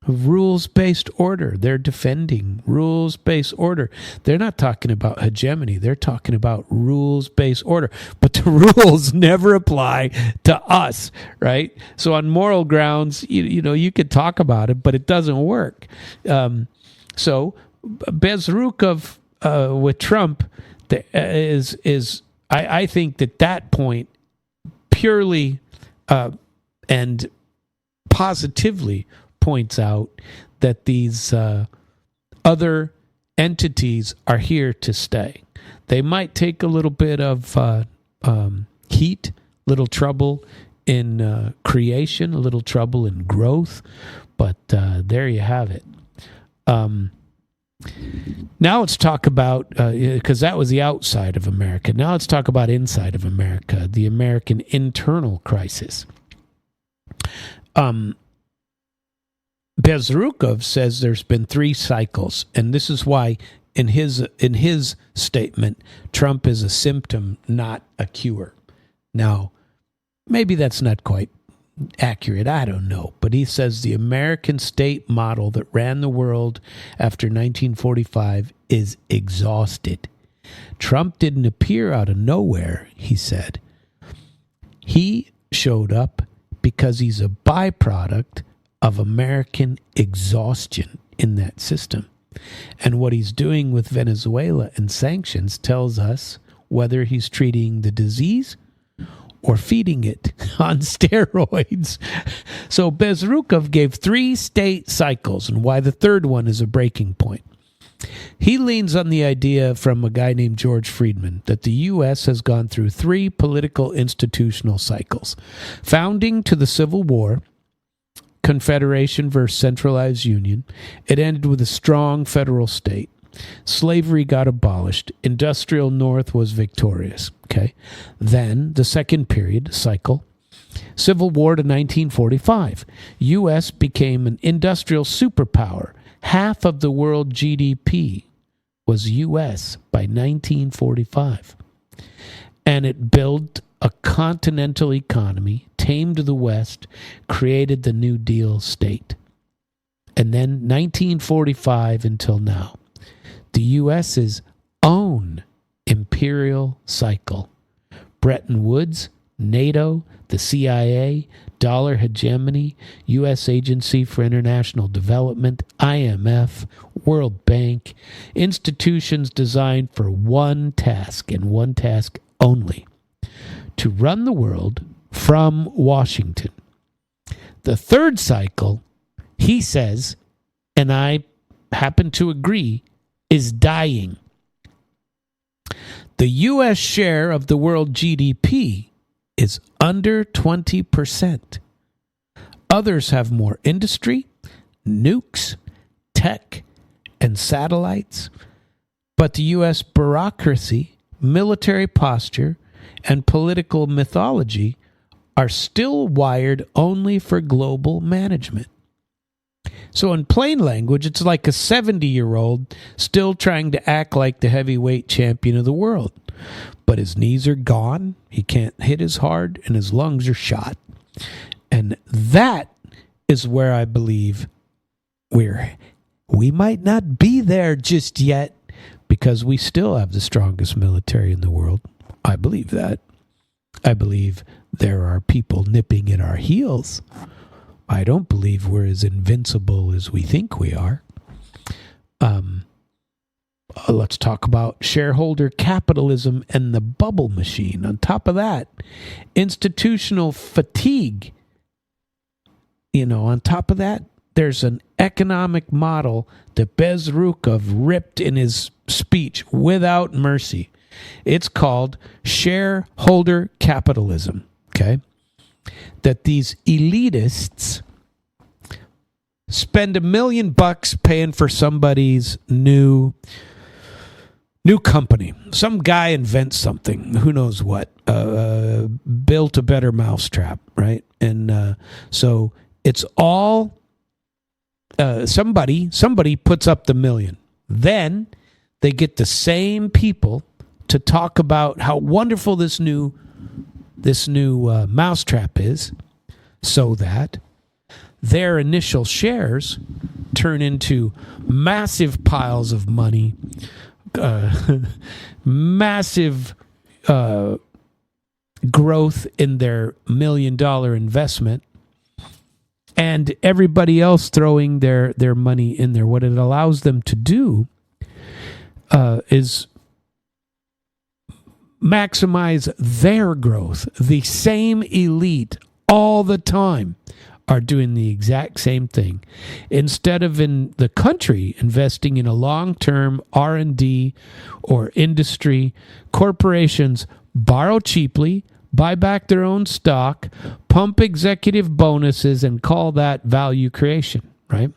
Rules-based order. They're defending rules-based order. They're not talking about hegemony. They're talking about rules-based order. But the rules never apply to us, right? So on moral grounds, you could talk about it, but it doesn't work. So Bezrukov with Trump I think that point purely and positively points out that these other entities are here to stay. They might take a little bit of heat, little trouble in creation, a little trouble in growth, but there you have it. Now let's talk about, because that was the outside of America. Now let's talk about inside of America, the American internal crisis. Bezrukov says there's been 3 cycles, and this is why in his statement, Trump is a symptom, not a cure. Now, maybe that's not quite accurate, I don't know, but he says the American state model that ran the world after 1945 is exhausted. Trump didn't appear out of nowhere, he said. He showed up because he's a byproduct of American exhaustion in that system. And what he's doing with Venezuela and sanctions tells us whether he's treating the disease or feeding it on steroids. So Bezrukov gave 3 state cycles and why the third one is a breaking point. He leans on the idea from a guy named George Friedman that the U.S. has gone through 3 political institutional cycles. Founding to the Civil War, Confederation versus centralized union. It ended with a strong federal state. Slavery got abolished. Industrial North was victorious. Okay. Then the second period, cycle, Civil War to 1945. U.S. became an industrial superpower. Half of the world GDP was U.S. by 1945. And it built a continental economy, tamed the West, created the New Deal state. And then 1945 until now, the U.S.'s own imperial cycle. Bretton Woods, NATO, the CIA, dollar hegemony, U.S. Agency for International Development, IMF, World Bank, institutions designed for one task and one task only, to run the world from Washington. The third cycle, he says, and I happen to agree, is dying. The U.S. share of the world GDP is under 20%. Others have more industry, nukes, tech, and satellites, but the U.S. bureaucracy, military posture, and political mythology are still wired only for global management. So in plain language, it's like a 70-year-old still trying to act like the heavyweight champion of the world. But his knees are gone, he can't hit as hard, and his lungs are shot. And that is where I believe we might not be there just yet, because we still have the strongest military in the world. I believe that. I believe there are people nipping at our heels. I don't believe we're as invincible as we think we are. Let's talk about shareholder capitalism and the bubble machine. On top of that, institutional fatigue. On top of that, there's an economic model that Bezrukov ripped in his speech without mercy. It's called shareholder capitalism, okay? That these elitists spend $1 million paying for somebody's new company. Some guy invents something, who knows what, built a better mousetrap, right? And so it's all somebody puts up the $1 million. Then they get the same people to talk about how wonderful this new mousetrap is, so that their initial shares turn into massive piles of money, massive growth in their $1 million investment, and everybody else throwing their money in there. What it allows them to do is maximize their growth. The same elite all the time are doing the exact same thing. Instead of in the country investing in a long-term R&D or industry, corporations borrow cheaply, buy back their own stock, pump executive bonuses, and call that value creation, right?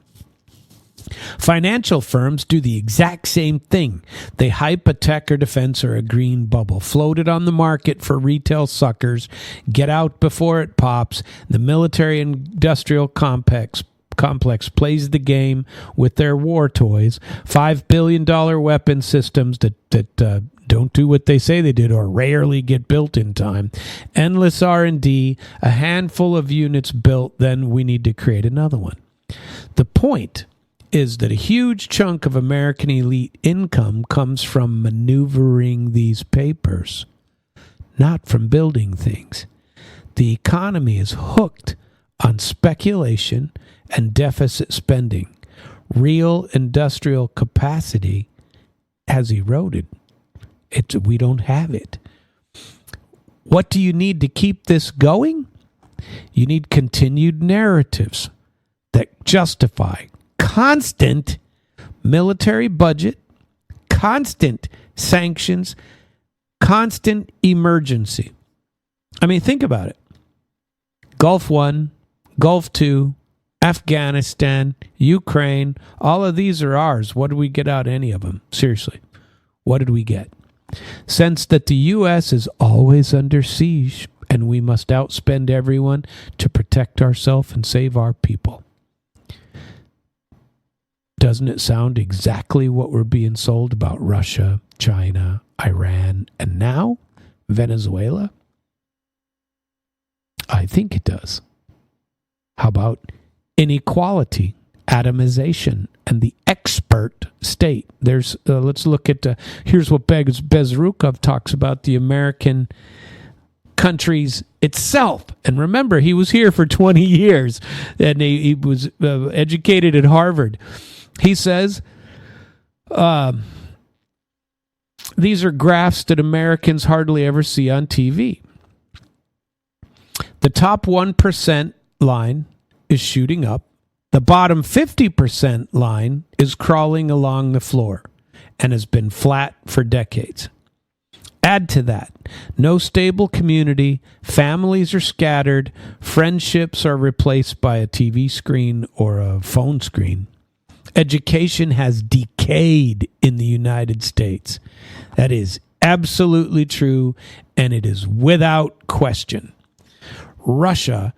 Financial firms do the exact same thing. They hype a tech or defense or a green bubble, float it on the market for retail suckers, get out before it pops. The military-industrial complex plays the game with their war toys, $5 billion weapon systems that don't do what they say they did or rarely get built in time, endless R&D, a handful of units built, then we need to create another one. The point is that a huge chunk of American elite income comes from maneuvering these papers, not from building things. The economy is hooked on speculation and deficit spending. Real industrial capacity has eroded. We don't have it. What do you need to keep this going? You need continued narratives that justify constant military budget, constant sanctions, constant emergency. I mean, think about it. Gulf 1, Gulf 2, Afghanistan, Ukraine, all of these are ours. What did we get out of any of them? Seriously, what did we get? Sense that the U.S. is always under siege and we must outspend everyone to protect ourselves and save our people. Doesn't it sound exactly what we're being sold about Russia, China, Iran, and now Venezuela? I think it does. How about inequality, atomization, and the expert state? There's let's look at here's what Bezrukov talks about the American countries itself. And remember, he was here for 20 years, and he was educated at Harvard. He says, these are graphs that Americans hardly ever see on TV. The top 1% line is shooting up. The bottom 50% line is crawling along the floor and has been flat for decades. Add to that, no stable community, families are scattered, friendships are replaced by a TV screen or a phone screen. Education has decayed in the United States. That is absolutely true, and it is without question. Russia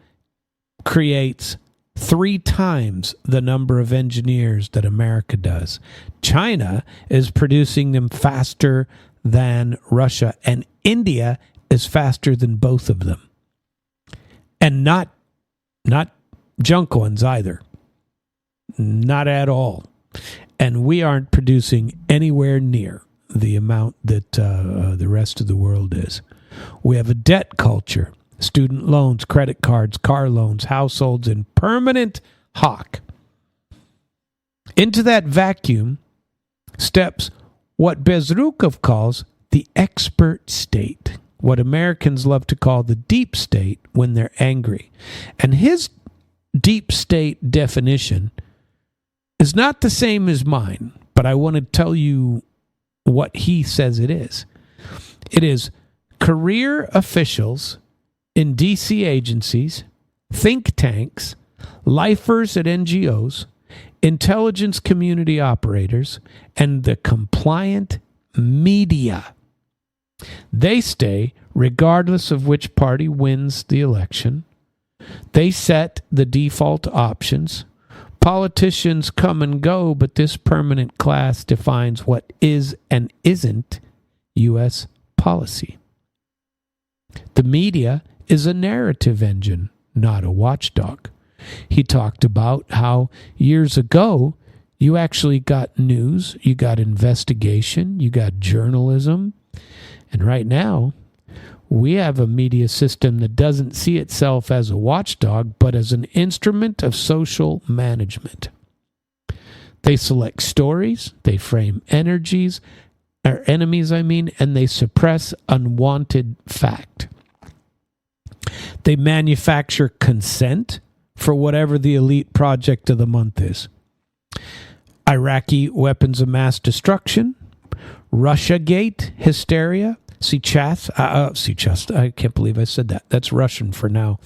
creates 3 times the number of engineers that America does. China is producing them faster than Russia, and India is faster than both of them. And not junk ones either. Not at all. And we aren't producing anywhere near the amount that the rest of the world is. We have a debt culture. Student loans, credit cards, car loans, households in permanent hock. Into that vacuum steps what Bezrukov calls the expert state, what Americans love to call the deep state when they're angry. And his deep state definition is not the same as mine, but I want to tell you what he says it is. It is career officials in D.C. agencies, think tanks, lifers at NGOs, intelligence community operators, and the compliant media. They stay regardless of which party wins the election. They set the default options. Politicians come and go, but this permanent class defines what is and isn't U.S. policy. The media is a narrative engine, not a watchdog. He talked about how years ago you actually got news, you got investigation, you got journalism, and right now we have a media system that doesn't see itself as a watchdog, but as an instrument of social management. They select stories, they frame enemies, and they suppress unwanted fact. They manufacture consent for whatever the elite project of the month is. Iraqi weapons of mass destruction, Russiagate hysteria, I can't believe I said that. That's Russian for now.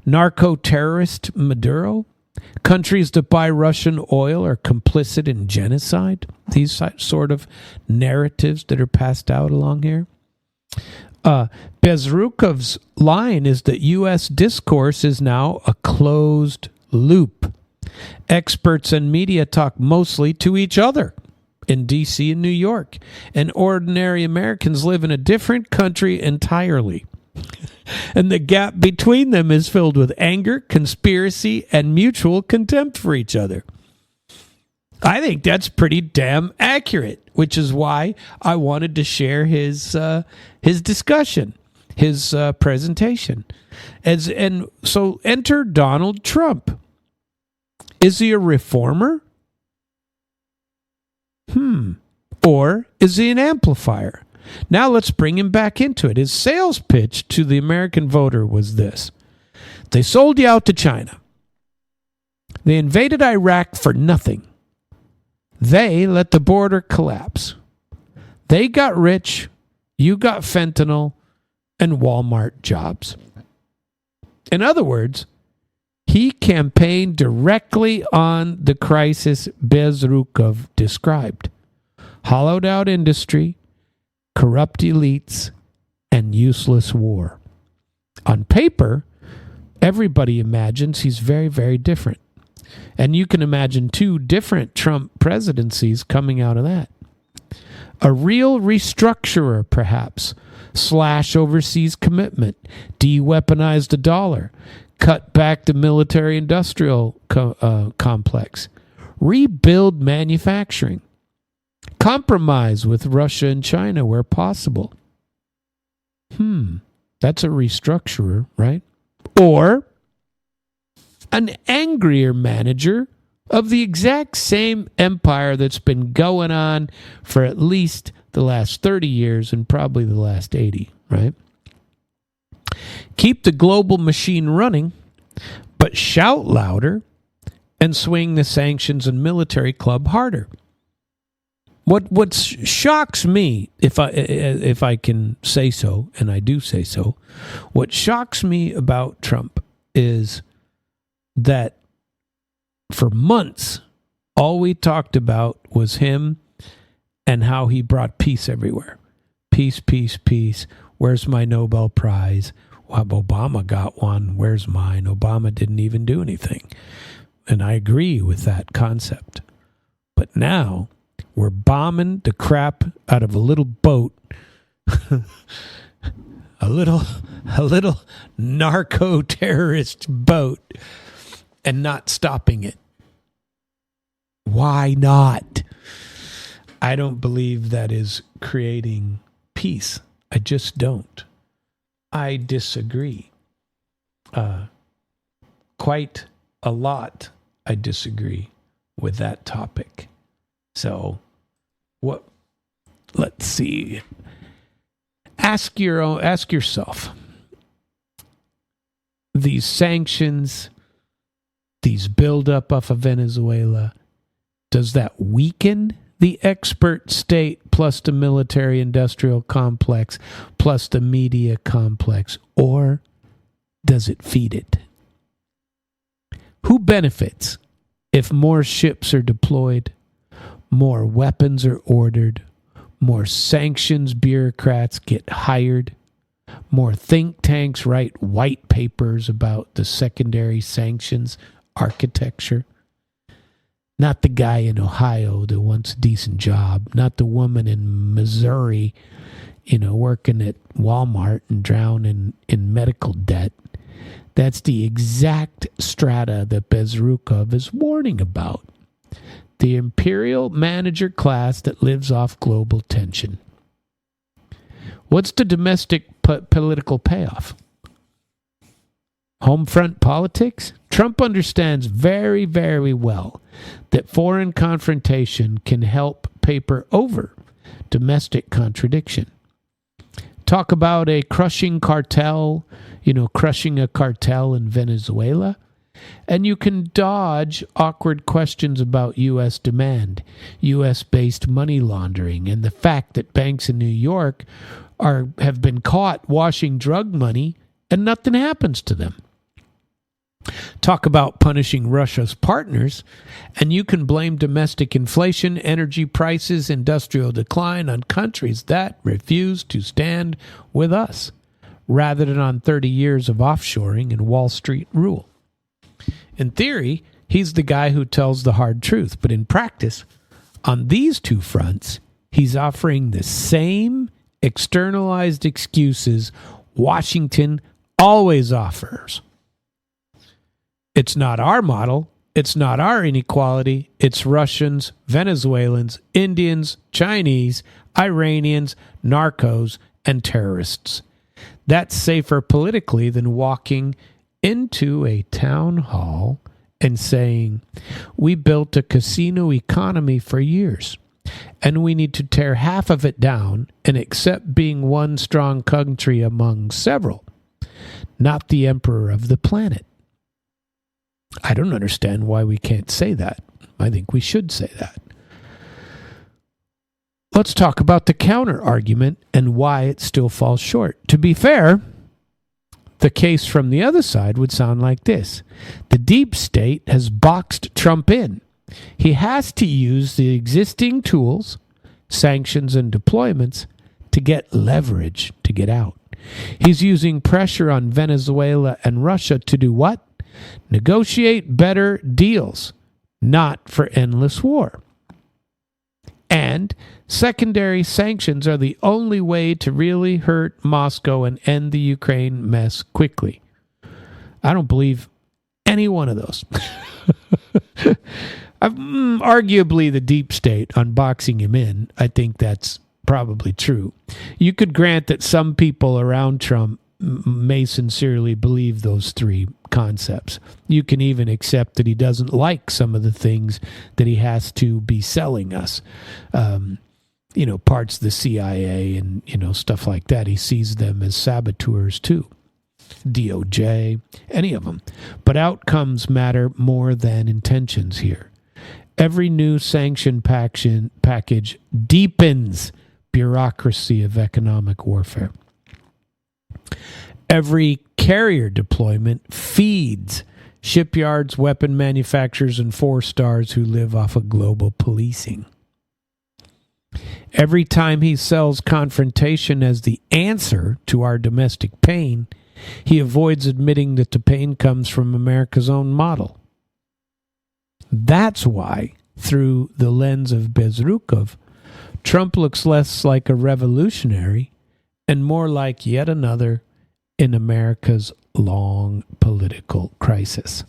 Narco-terrorist Maduro, countries that buy Russian oil are complicit in genocide. These sort of narratives that are passed out along here. Bezrukov's line is that U.S. discourse is now a closed loop. Experts and media talk mostly to each other in D.C. and New York, and ordinary Americans live in a different country entirely. And the gap between them is filled with anger, conspiracy, and mutual contempt for each other. I think that's pretty damn accurate, which is why I wanted to share his discussion, his presentation. And so enter Donald Trump. Is he a reformer? Or is he an amplifier? Now let's bring him back into it. His sales pitch to the American voter was this. They sold you out to China. They invaded Iraq for nothing. They let the border collapse. They got rich. You got fentanyl and Walmart jobs. In other words, he campaigned directly on the crisis Bezrukov described. Hollowed out industry, corrupt elites, and useless war. On paper, everybody imagines he's very, very different. And you can imagine 2 different Trump presidencies coming out of that. A real restructurer, perhaps. Slash overseas commitment. De-weaponize the dollar. Cut back the military-industrial complex. Rebuild manufacturing. Compromise with Russia and China where possible. That's a restructurer, right? Or an angrier manager of the exact same empire that's been going on for at least the last 30 years and probably the last 80, right? Keep the global machine running, but shout louder and swing the sanctions and military club harder. What shocks me, if I can say so, and I do say so, what shocks me about Trump is that for months, all we talked about was him and how he brought peace everywhere. Peace, peace, peace. Where's my Nobel Prize? Well, Obama got one. Where's mine? Obama didn't even do anything. And I agree with that concept. But now we're bombing the crap out of a little boat, a little narco-terrorist boat, and not stopping it. Why not? I don't believe that is creating peace. I just don't. I disagree. Quite a lot I disagree with that topic. So, let's see. Ask yourself. These sanctions, these buildup of Venezuela, does that weaken the expert state plus the military-industrial complex plus the media complex, or does it feed it? Who benefits if more ships are deployed, more weapons are ordered, more sanctions bureaucrats get hired, more think tanks write white papers about the secondary sanctions architecture? Not the guy in Ohio that wants a decent job, not the woman in Missouri, working at Walmart and drowning in medical debt. That's the exact strata that Bezrukov is warning about. The imperial manager class that lives off global tension. What's the domestic political payoff? Home front politics? Trump understands very, very well that foreign confrontation can help paper over domestic contradiction. Talk about a crushing cartel, crushing a cartel in Venezuela, and you can dodge awkward questions about U.S. demand, U.S.-based money laundering, and the fact that banks in New York have been caught washing drug money and nothing happens to them. Talk about punishing Russia's partners, and you can blame domestic inflation, energy prices, industrial decline on countries that refuse to stand with us, rather than on 30 years of offshoring and Wall Street rule. In theory, he's the guy who tells the hard truth, but in practice, on these two fronts, he's offering the same externalized excuses Washington always offers. It's not our model. It's not our inequality. It's Russians, Venezuelans, Indians, Chinese, Iranians, narcos, and terrorists. That's safer politically than walking into a town hall and saying, we built a casino economy for years. and we need to tear half of it down and accept being one strong country among several, not the emperor of the planet. I don't understand why we can't say that. I think we should say that. Let's talk about the counter argument and why it still falls short. To be fair, the case from the other side would sound like this. The deep state has boxed Trump in. He has to use the existing tools, sanctions and deployments, to get leverage to get out. He's using pressure on Venezuela and Russia to do what? Negotiate better deals, not for endless war. And secondary sanctions are the only way to really hurt Moscow and end the Ukraine mess quickly. I don't believe any one of those. Arguably the deep state unboxing him in, I think that's probably true. You could grant that some people around Trump may sincerely believe those three concepts. You can even accept that he doesn't like some of the things that he has to be selling us. Parts of the CIA and, stuff like that. He sees them as saboteurs too. DOJ, any of them. But outcomes matter more than intentions here. Every new sanction package deepens bureaucracy of economic warfare. Every carrier deployment feeds shipyards, weapon manufacturers, and 4-stars who live off of global policing. Every time he sells confrontation as the answer to our domestic pain, he avoids admitting that the pain comes from America's own model. That's why, through the lens of Bezrukov, Trump looks less like a revolutionary and more like yet another in America's long political crisis.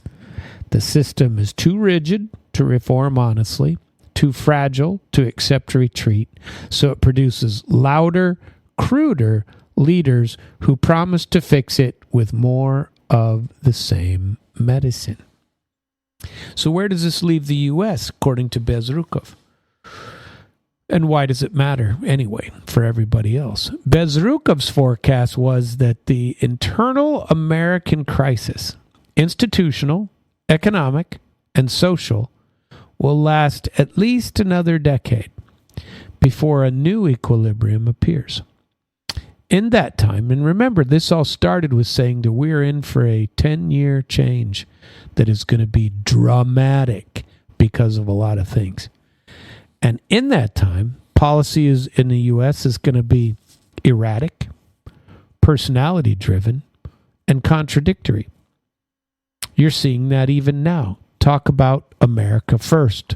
The system is too rigid to reform honestly, too fragile to accept retreat, so it produces louder, cruder leaders who promise to fix it with more of the same medicine. So where does this leave the U.S., according to Bezrukov? And why does it matter anyway for everybody else? Bezrukov's forecast was that the internal American crisis, institutional, economic, and social, will last at least another decade before a new equilibrium appears. In that time, and remember, this all started with saying that we're in for a 10-year change that is going to be dramatic because of a lot of things. And in that time, policy in the U.S. is going to be erratic, personality-driven, and contradictory. You're seeing that even now. Talk about America first,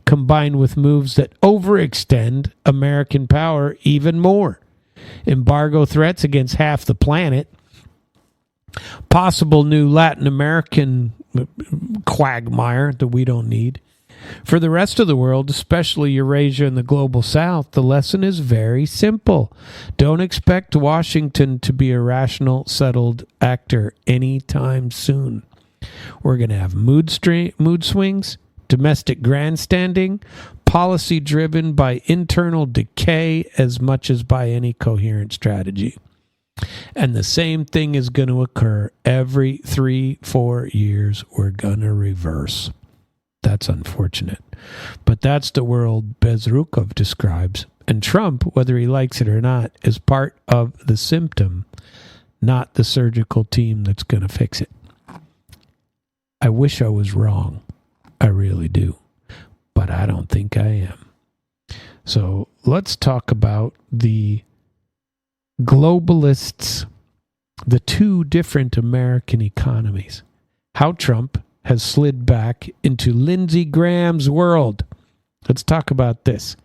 combined with moves that overextend American power even more. Embargo threats against half the planet, possible new Latin American quagmire that we don't need. For the rest of the world, especially Eurasia and the global south, the lesson is very simple. Don't expect Washington to be a rational, settled actor anytime soon. We're going to have mood swings, domestic grandstanding, policy driven by internal decay as much as by any coherent strategy. And the same thing is going to occur every 3-4 years. We're going to reverse. That's unfortunate. But that's the world Bezrukov describes. And Trump, whether he likes it or not, is part of the symptom, not the surgical team that's going to fix it. I wish I was wrong. I really do. But I don't think I am. So let's talk about the globalists, the two different American economies. How Trump has slid back into Lindsey Graham's world. Let's talk about this.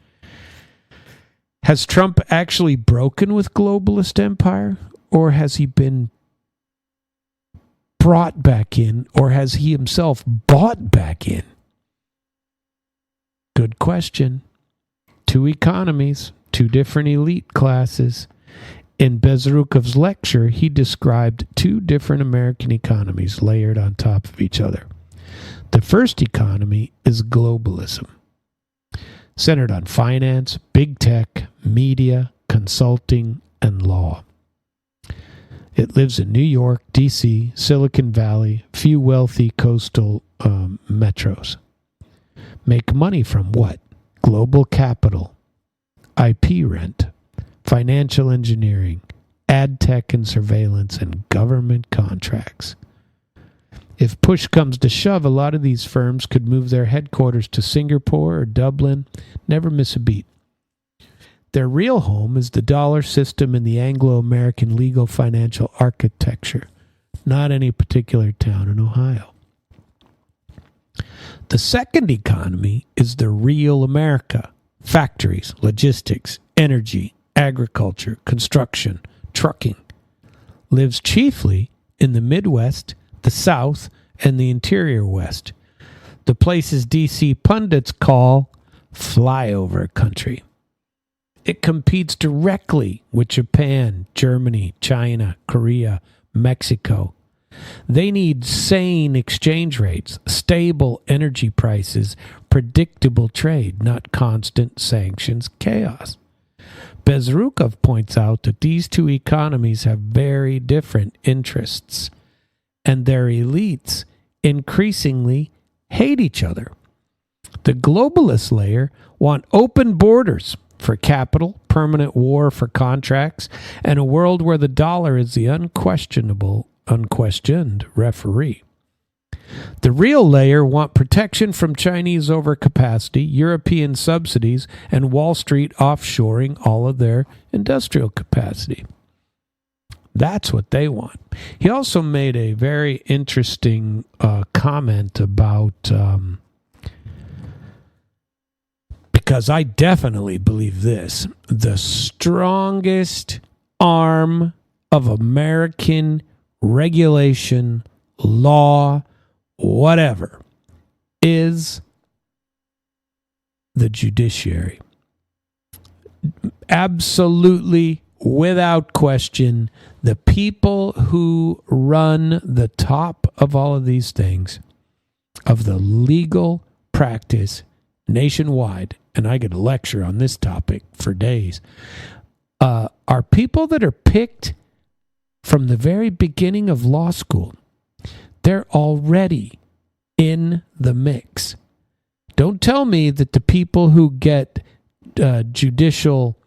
Has Trump actually broken with globalist empire, or has he been brought back in, or has he himself bought back in? Good question. Two economies, two different elite classes. In Bezrukov's lecture, he described two different American economies layered on top of each other. The first economy is globalism. centered on finance, big tech, media, consulting, and law. It lives in New York, D.C., Silicon Valley, few wealthy coastal metros. Make money from what? Global capital, IP rent, financial engineering, ad tech and surveillance, and government contracts. If push comes to shove, a lot of these firms could move their headquarters to Singapore or Dublin, never miss a beat. Their real home is the dollar system in the Anglo-American legal financial architecture, not any particular town in Ohio. The second economy is the real America. Factories, logistics, energy, agriculture, construction, trucking. Lives chiefly in the Midwest, the South, and the interior West. The places D.C. pundits call flyover country. It competes directly with Japan, Germany, China, Korea, Mexico. They need sane exchange rates, stable energy prices, predictable trade, not constant sanctions chaos. Bezrukov points out that these two economies have very different interests, and their elites increasingly hate each other. The globalist layer want open borders for capital, permanent war for contracts, and a world where the dollar is the unquestioned referee. The real layer want protection from Chinese overcapacity, European subsidies, and Wall Street offshoring all of their industrial capacity. That's what they want. He also made a very interesting comment about, because I definitely believe this, the strongest arm of American regulation, law, whatever, is the judiciary. Absolutely, without question, the people who run the top of all of these things, of the legal practice nationwide, and I could lecture on this topic for days, are people that are picked from the very beginning of law school. They're already in the mix. Don't tell me that the people who get judicial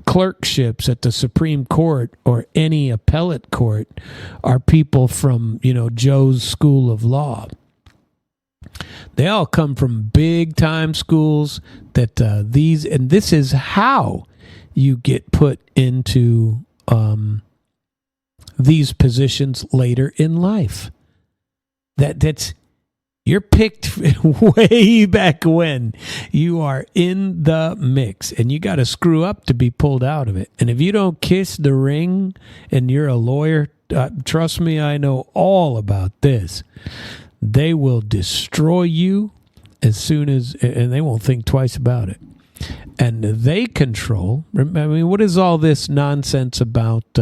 clerkships at the Supreme Court or any appellate court are people from, Joe's School of Law. They all come from big time schools that this is how you get put into these positions later in life. That's you're picked way back when. You are in the mix, and you got to screw up to be pulled out of it. And if you don't kiss the ring, and you're a lawyer, trust me, I know all about this. They will destroy you as soon as, and they won't think twice about it. And they control. I mean, what is all this nonsense about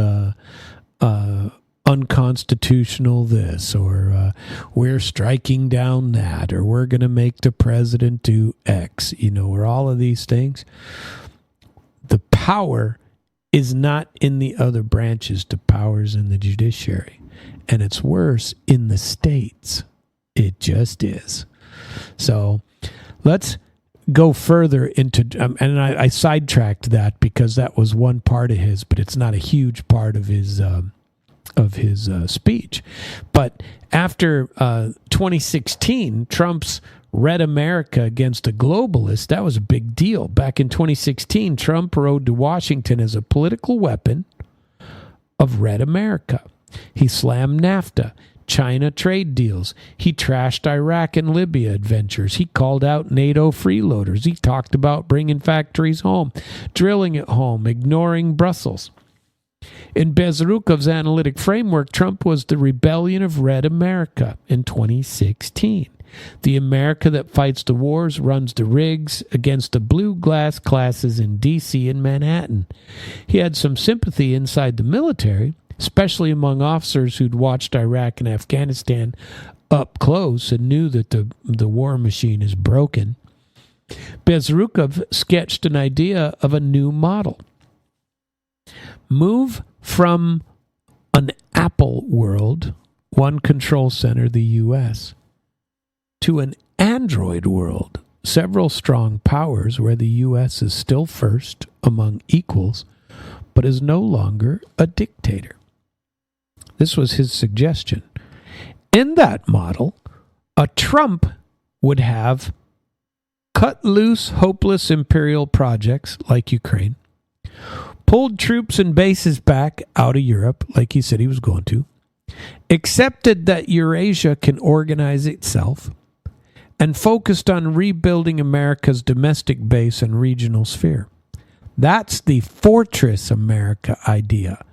unconstitutional this, or we're striking down that, or we're going to make the president do X, or all of these things? The power is not in the other branches. The power's in the judiciary. And it's worse in the states. It just is. So let's go further into, and I sidetracked that because that was one part of his, but it's not a huge part of his speech. But after 2016, Trump's Red America against the globalists, that was a big deal. Back in 2016, Trump rode to Washington as a political weapon of Red America. He slammed NAFTA, China trade deals. He trashed Iraq and Libya adventures. He called out NATO freeloaders. He talked about bringing factories home, drilling at home, ignoring Brussels. In Bezrukov's analytic framework, Trump was the rebellion of Red America in 2016. The America that fights the wars, runs the rigs against the blue glass classes in D.C. and Manhattan. He had some sympathy inside the military, especially among officers who'd watched Iraq and Afghanistan up close and knew that the war machine is broken. Bezrukov sketched an idea of a new model. Move from an Apple world, one control center, the U.S., to an Android world, several strong powers where the U.S. is still first among equals, but is no longer a dictator. This was his suggestion. In that model, a Trump would have cut loose, hopeless imperial projects like Ukraine, pulled troops and bases back out of Europe like he said he was going to, accepted that Eurasia can organize itself, and focused on rebuilding America's domestic base and regional sphere. That's the Fortress America idea.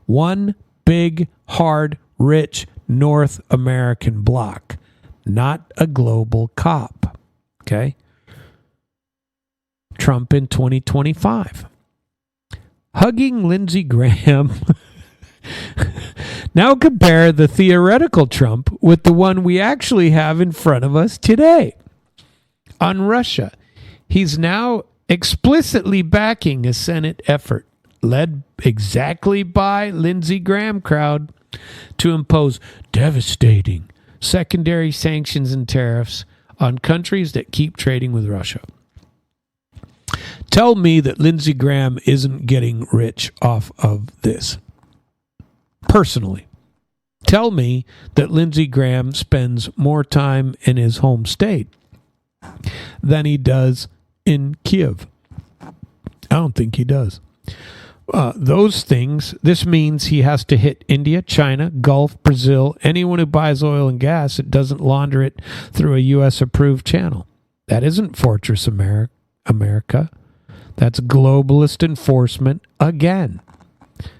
One big, hard, rich North American bloc, not a global cop. Okay? Trump in 2025. Hugging Lindsey Graham. Now compare the theoretical Trump with the one we actually have in front of us today. On Russia, he's now explicitly backing a Senate effort led exactly by Lindsey Graham crowd to impose devastating secondary sanctions and tariffs on countries that keep trading with Russia. Tell me that Lindsey Graham isn't getting rich off of this. Personally, tell me that Lindsey Graham spends more time in his home state than he does in Kiev. I don't think he does. Those things, this means he has to hit India, China, Gulf, Brazil, anyone who buys oil and gas that doesn't launder it through a U.S.-approved channel. That isn't Fortress America. That's globalist enforcement again.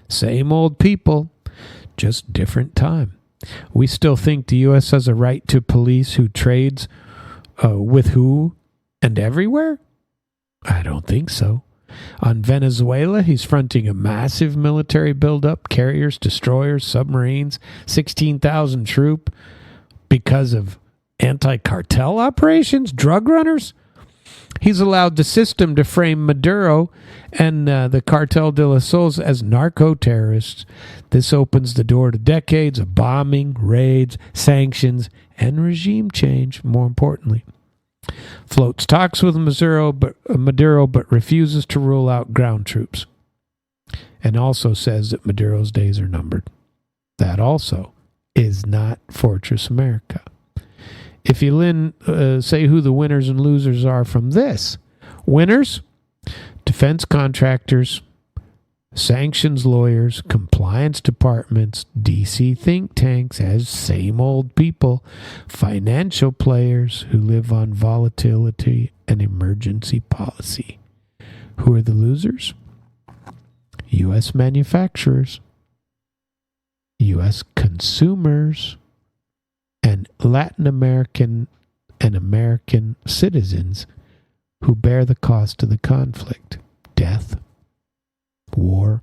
Same old people, just different time. We still think the U.S. has a right to police who trades with who and everywhere? I don't think so. On Venezuela, he's fronting a massive military buildup, carriers, destroyers, submarines, 16,000 troop because of anti-cartel operations, drug runners. He's allowed the system to frame Maduro and the Cartel de los Sols as narco-terrorists. This opens the door to decades of bombing, raids, sanctions, and regime change, more importantly. Floats talks with Maduro but refuses to rule out ground troops. And also says that Maduro's days are numbered. That also is not Fortress America. If you say who the winners and losers are from this, winners, defense contractors, sanctions lawyers, compliance departments, DC think tanks as same old people, financial players who live on volatility and emergency policy. Who are the losers? U.S. manufacturers, U.S. consumers, and Latin American and American citizens who bear the cost of the conflict. Death, war.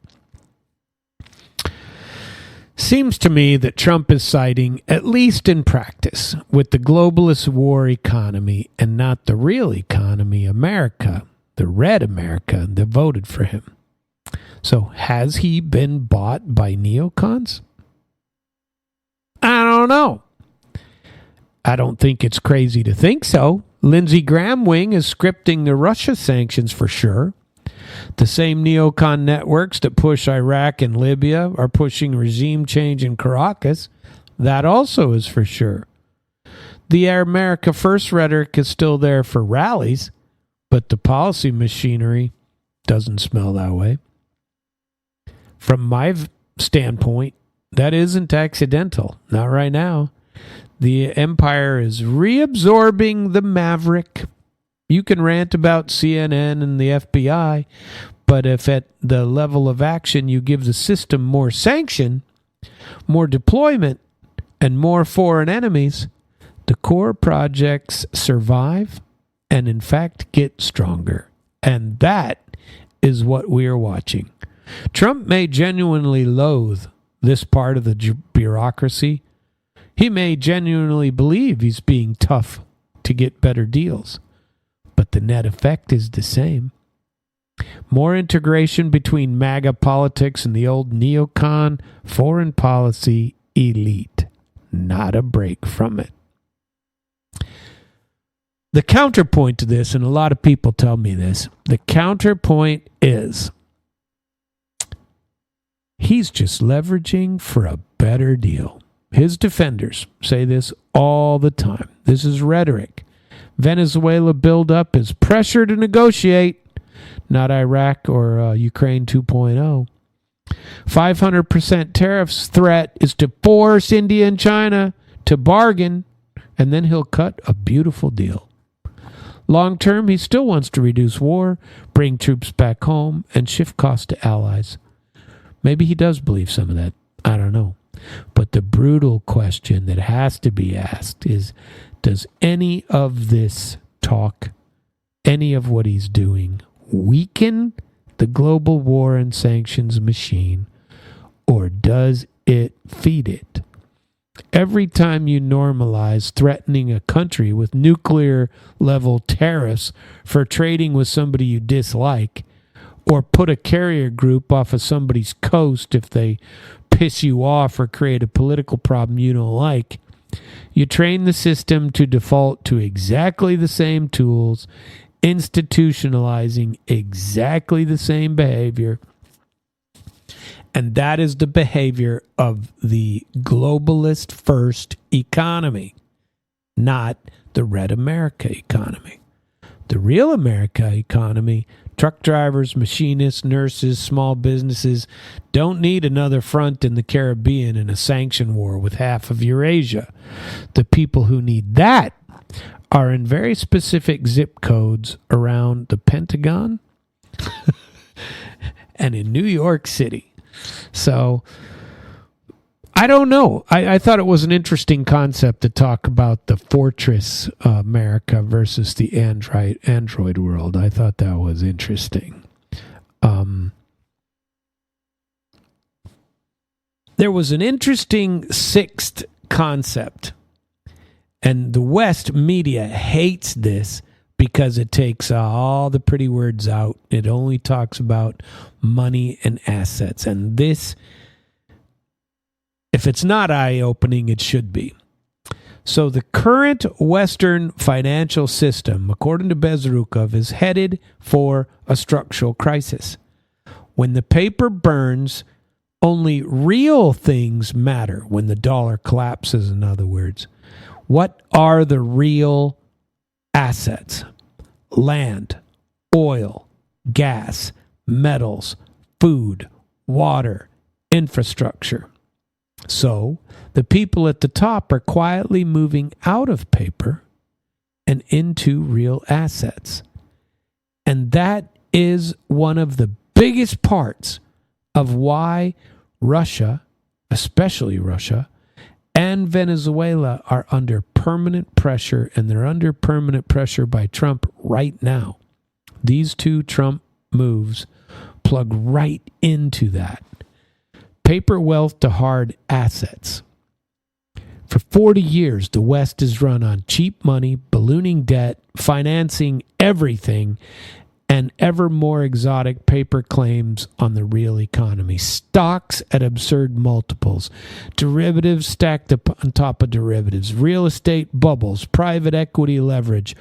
Seems to me that Trump is siding, at least in practice, with the globalist war economy and not the real economy, America, the red America that voted for him. So has he been bought by neocons? I don't know. I don't think it's crazy to think so. Lindsey Graham wing is scripting the Russia sanctions for sure. The same neocon networks that push Iraq and Libya are pushing regime change in Caracas. That also is for sure. The America First rhetoric is still there for rallies, but the policy machinery doesn't smell that way. From my standpoint, that isn't accidental. Not right now. The empire is reabsorbing the maverick. You can rant about CNN and the FBI, but if at the level of action you give the system more sanction, more deployment, and more foreign enemies, the core projects survive and in fact get stronger. And that is what we are watching. Trump may genuinely loathe this part of the bureaucracy. He may genuinely believe he's being tough to get better deals. but the net effect is the same. More integration between MAGA politics and the old neocon foreign policy elite. Not a break from it. The counterpoint to this, and a lot of people tell me this, the counterpoint is he's just leveraging for a better deal. His defenders say this all the time. This is rhetoric. Venezuela buildup is pressure to negotiate, not Iraq or Ukraine 2.0. 500% tariffs threat is to force India and China to bargain, and then he'll cut a beautiful deal. Long term, he still wants to reduce war, bring troops back home, and shift costs to allies. Maybe he does believe some of that. I don't know. But the brutal question that has to be asked is, does any of this talk, any of what he's doing, weaken the global war and sanctions machine, or does it feed it? Every time you normalize threatening a country with nuclear level tariffs for trading with somebody you dislike, or put a carrier group off of somebody's coast if they piss you off or create a political problem you don't like, you train the system to default to exactly the same tools, institutionalizing exactly the same behavior. And that is the behavior of the globalist first economy, not the red America economy. The real America economy, truck drivers, machinists, nurses, small businesses, don't need another front in the Caribbean in a sanction war with half of Eurasia. The people who need that are in very specific zip codes around the Pentagon and in New York City. So, I don't know. I thought it was an interesting concept to talk about the fortress America versus the Android world. I thought that was interesting. There was an interesting sixth concept, and the West media hates this because it takes all the pretty words out. It only talks about money and assets. And this, if it's not eye-opening, it should be. So the current Western financial system, according to Bezrukov, is headed for a structural crisis. When the paper burns, only real things matter. When the dollar collapses, in other words. What are the real assets? Land, oil, gas, metals, food, water, infrastructure. So, the people at the top are quietly moving out of paper and into real assets. And that is one of the biggest parts of why Russia, especially Russia, and Venezuela are under permanent pressure, and they're under permanent pressure by Trump right now. These two Trump moves plug right into that. Paper wealth to hard assets. For 40 years, the West has run on cheap money, ballooning debt, financing everything, and ever more exotic paper claims on the real economy. Stocks at absurd multiples. Derivatives stacked up on top of derivatives. Real estate bubbles. Private equity leverage.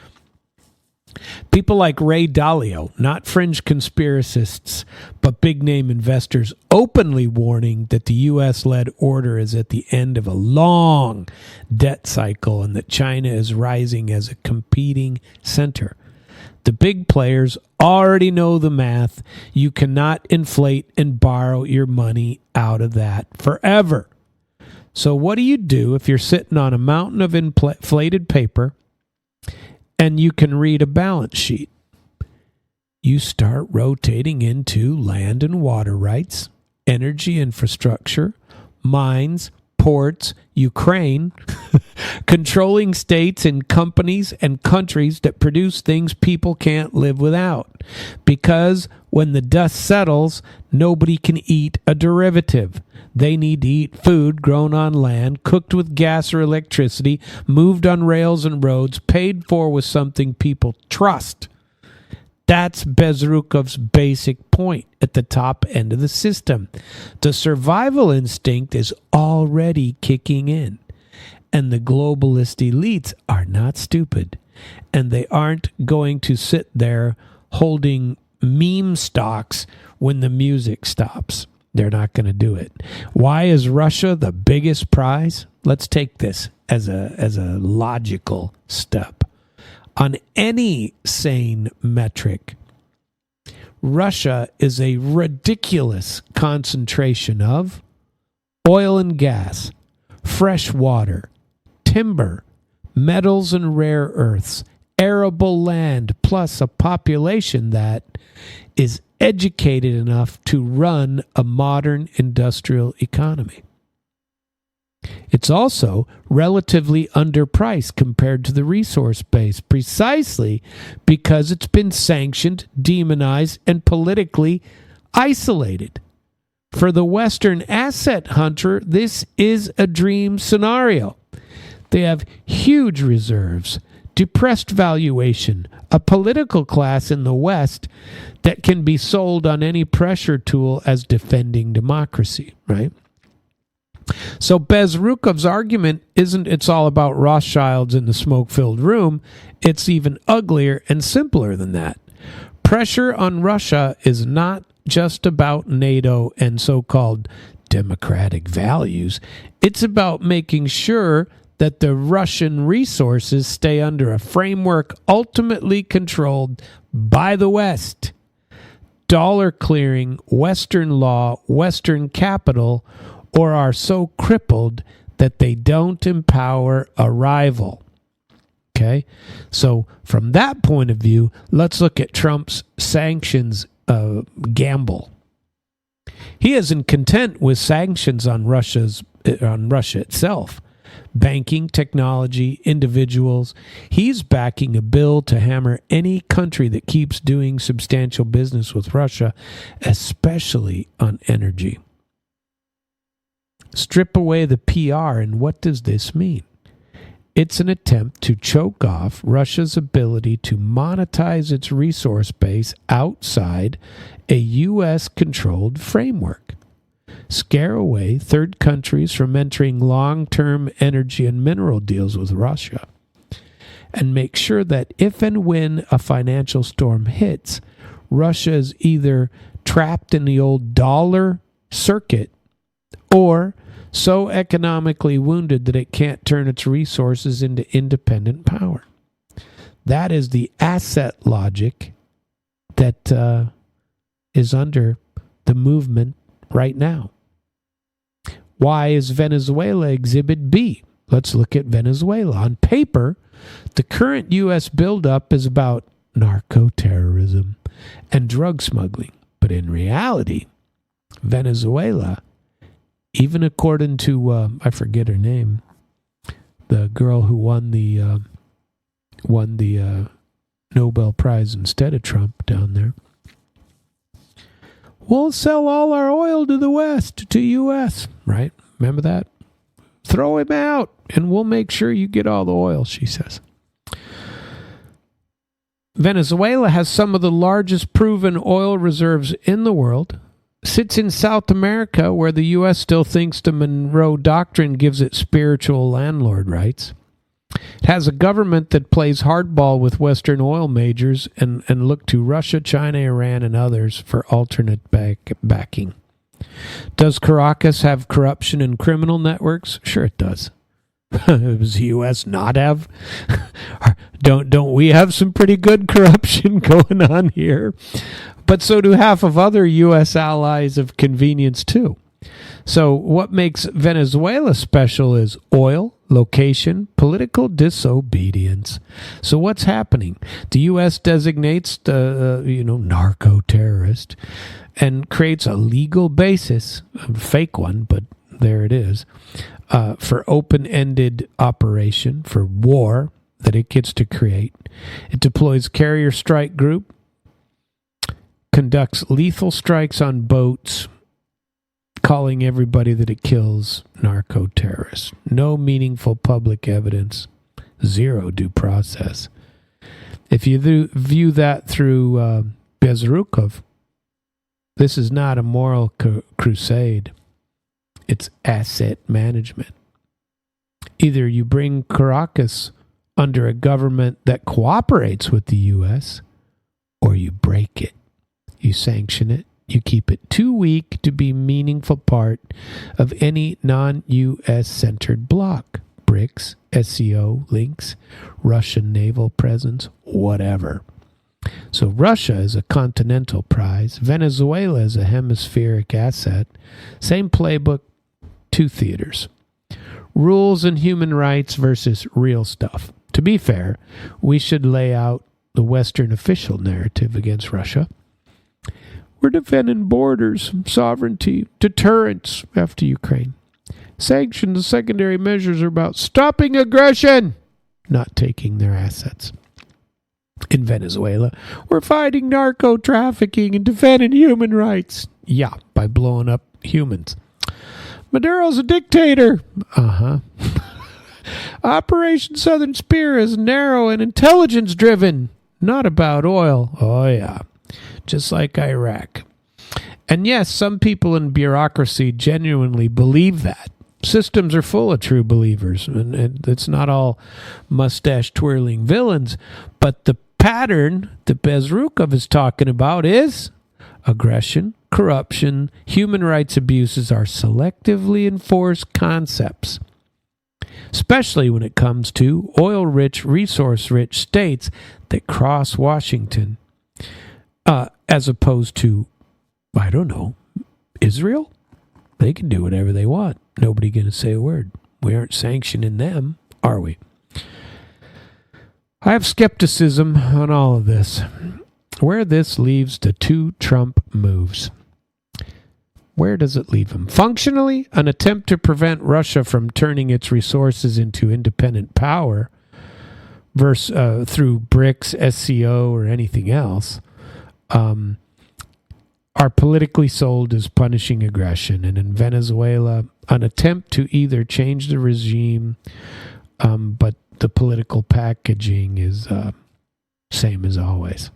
People like Ray Dalio, not fringe conspiracists, but big-name investors, openly warning that the U.S.-led order is at the end of a long debt cycle and that China is rising as a competing center. The big players already know the math. You cannot inflate and borrow your money out of that forever. So what do you do if you're sitting on a mountain of inflated paper and you can read a balance sheet? You start rotating into land and water rights, energy infrastructure, mines, ports, Ukraine, controlling states and companies and countries that produce things people can't live without. Because when the dust settles, nobody can eat a derivative. They need to eat food grown on land, cooked with gas or electricity, moved on rails and roads, paid for with something people trust. That's Bezrukov's basic point at the top end of the system. The survival instinct is already kicking in, and the globalist elites are not stupid, and they aren't going to sit there holding meme stocks when the music stops. They're not going to do it. Why is Russia the biggest prize? Let's take this as a logical step. On any sane metric, Russia is a ridiculous concentration of oil and gas, fresh water, timber, metals and rare earths, arable land, plus a population that is educated enough to run a modern industrial economy. It's also relatively underpriced compared to the resource base, precisely because it's been sanctioned, demonized, and politically isolated. For the Western asset hunter, this is a dream scenario. They have huge reserves, depressed valuation, a political class in the West that can be sold on any pressure tool as defending democracy, right? So Bezrukov's argument isn't it's all about Rothschilds in the smoke-filled room. It's even uglier and simpler than that. Pressure on Russia is not just about NATO and so-called democratic values. It's about making sure that the Russian resources stay under a framework ultimately controlled by the West. Dollar clearing, Western law, Western capital, or are so crippled that they don't empower a rival. Okay? So from that point of view, let's look at Trump's sanctions gamble. He isn't content with sanctions on Russia itself. Banking, technology, individuals. He's backing a bill to hammer any country that keeps doing substantial business with Russia, especially on energy. Strip away the PR, and what does this mean? It's an attempt to choke off Russia's ability to monetize its resource base outside a U.S.-controlled framework. Scare away third countries from entering long-term energy and mineral deals with Russia. And make sure that if and when a financial storm hits, Russia is either trapped in the old dollar circuit or so economically wounded that it can't turn its resources into independent power. That is the asset logic that is under the movement right now. Why is Venezuela Exhibit B? Let's look at Venezuela. On paper, the current U.S. buildup is about narco-terrorism and drug smuggling. But in reality, Venezuela, even according to, I forget her name, the girl who won the Nobel Prize instead of Trump down there, we'll sell all our oil to the West, to U.S., right? Remember that? Throw him out, and we'll make sure you get all the oil, she says. Venezuela has some of the largest proven oil reserves in the world, sits in South America, where the U.S. still thinks the Monroe Doctrine gives it spiritual landlord rights. It has a government that plays hardball with Western oil majors and look to Russia, China, Iran, and others for alternate backing. Does Caracas have corruption and criminal networks? Sure it does. Does the U.S. not have? Don't we have some pretty good corruption going on here? But so do half of other U.S. allies of convenience too. So what makes Venezuela special is oil, location, political disobedience. So what's happening? The U.S. designates the narco-terrorist and creates a legal basis, a fake one, but there it is, for open-ended operation, for war that it gets to create. It deploys carrier strike group, conducts lethal strikes on boats, calling everybody that it kills narco-terrorists. No meaningful public evidence. Zero due process. If you view that through Bezrukov, this is not a moral crusade. It's asset management. Either you bring Caracas under a government that cooperates with the U.S., or you break it. You sanction it. You keep it too weak to be a meaningful part of any non-U.S. centered bloc. BRICS, SCO, links, Russian naval presence, whatever. So Russia is a continental prize. Venezuela is a hemispheric asset. Same playbook, two theaters. Rules and human rights versus real stuff. To be fair, we should lay out the Western official narrative against Russia. We're defending borders, sovereignty, deterrence after Ukraine. Sanctions and secondary measures are about stopping aggression, not taking their assets. In Venezuela, we're fighting narco-trafficking and defending human rights. Yeah, by blowing up humans. Maduro's a dictator. Operation Southern Spear is narrow and intelligence-driven, not about oil. Oh, yeah. Just like Iraq. And yes, some people in bureaucracy genuinely believe that. Systems are full of true believers, and it's not all mustache-twirling villains, but the pattern that Bezrukov is talking about is aggression, corruption, human rights abuses are selectively enforced concepts, especially when it comes to oil-rich, resource-rich states that cross Washington, as opposed to, I don't know, Israel? They can do whatever they want. Nobody going to say a word. We aren't sanctioning them, are we? I have skepticism on all of this. Where this leaves the two Trump moves. Where does it leave them? Functionally, an attempt to prevent Russia from turning its resources into independent power through BRICS, SCO, or anything else, are politically sold as punishing aggression. And in Venezuela, an attempt to either change the regime, but the political packaging is same as always.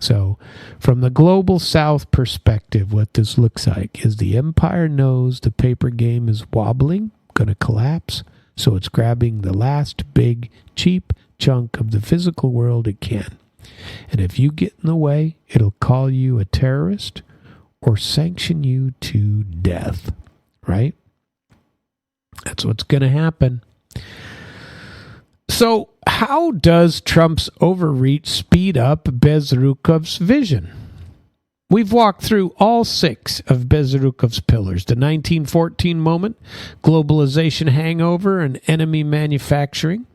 So from the global south perspective, what this looks like is the empire knows the paper game is wobbling, going to collapse, so it's grabbing the last big, cheap chunk of the physical world it can. And if you get in the way, it'll call you a terrorist or sanction you to death, right? That's what's going to happen. So how does Trump's overreach speed up Bezrukov's vision? We've walked through all 6 of Bezrukov's pillars: the 1914 moment, globalization hangover and enemy manufacturing,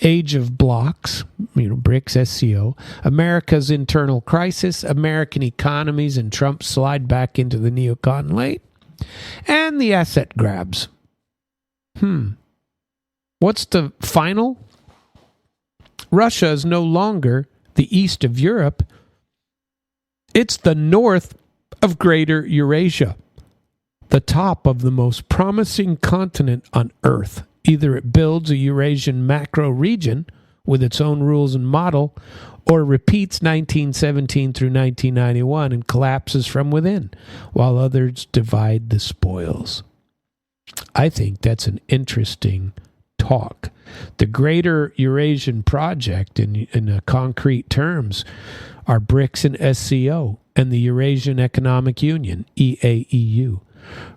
age of blocks, BRICS, SCO, America's internal crisis, American economies and Trump's slide back into the neocon lane, and the asset grabs. What's the final? Russia is no longer the east of Europe. It's the north of Greater Eurasia, the top of the most promising continent on Earth. Either it builds a Eurasian macro region with its own rules and model, or repeats 1917 through 1991 and collapses from within, while others divide the spoils. I think that's an interesting talk. The Greater Eurasian Project, in concrete terms, are BRICS and SCO and the Eurasian Economic Union, EAEU,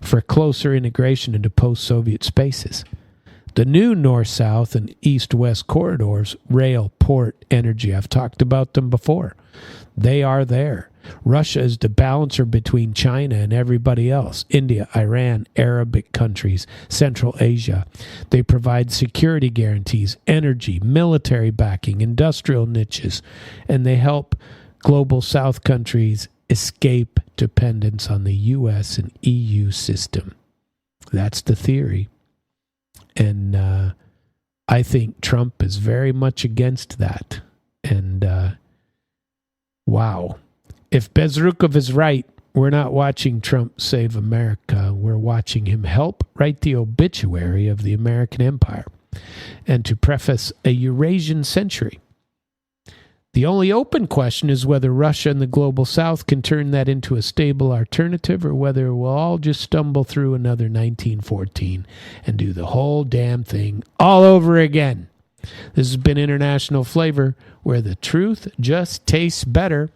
for closer integration into post-Soviet spaces. The new north-south and east-west corridors, rail, port, energy, I've talked about them before. They are there. Russia is the balancer between China and everybody else. India, Iran, Arabic countries, Central Asia. They provide security guarantees, energy, military backing, industrial niches, and they help global South countries escape dependence on the U.S. and EU system. That's the theory. And I think Trump is very much against that. And wow. If Bezrukov is right, we're not watching Trump save America. We're watching him help write the obituary of the American empire and to preface a Eurasian century. The only open question is whether Russia and the global south can turn that into a stable alternative, or whether we'll all just stumble through another 1914 and do the whole damn thing all over again. This has been International Flavor, where the truth just tastes better.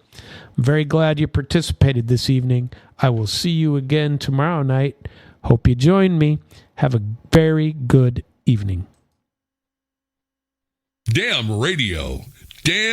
I'm very glad you participated this evening. I will see you again tomorrow night. Hope you join me. Have a very good evening. Damn radio. Damn.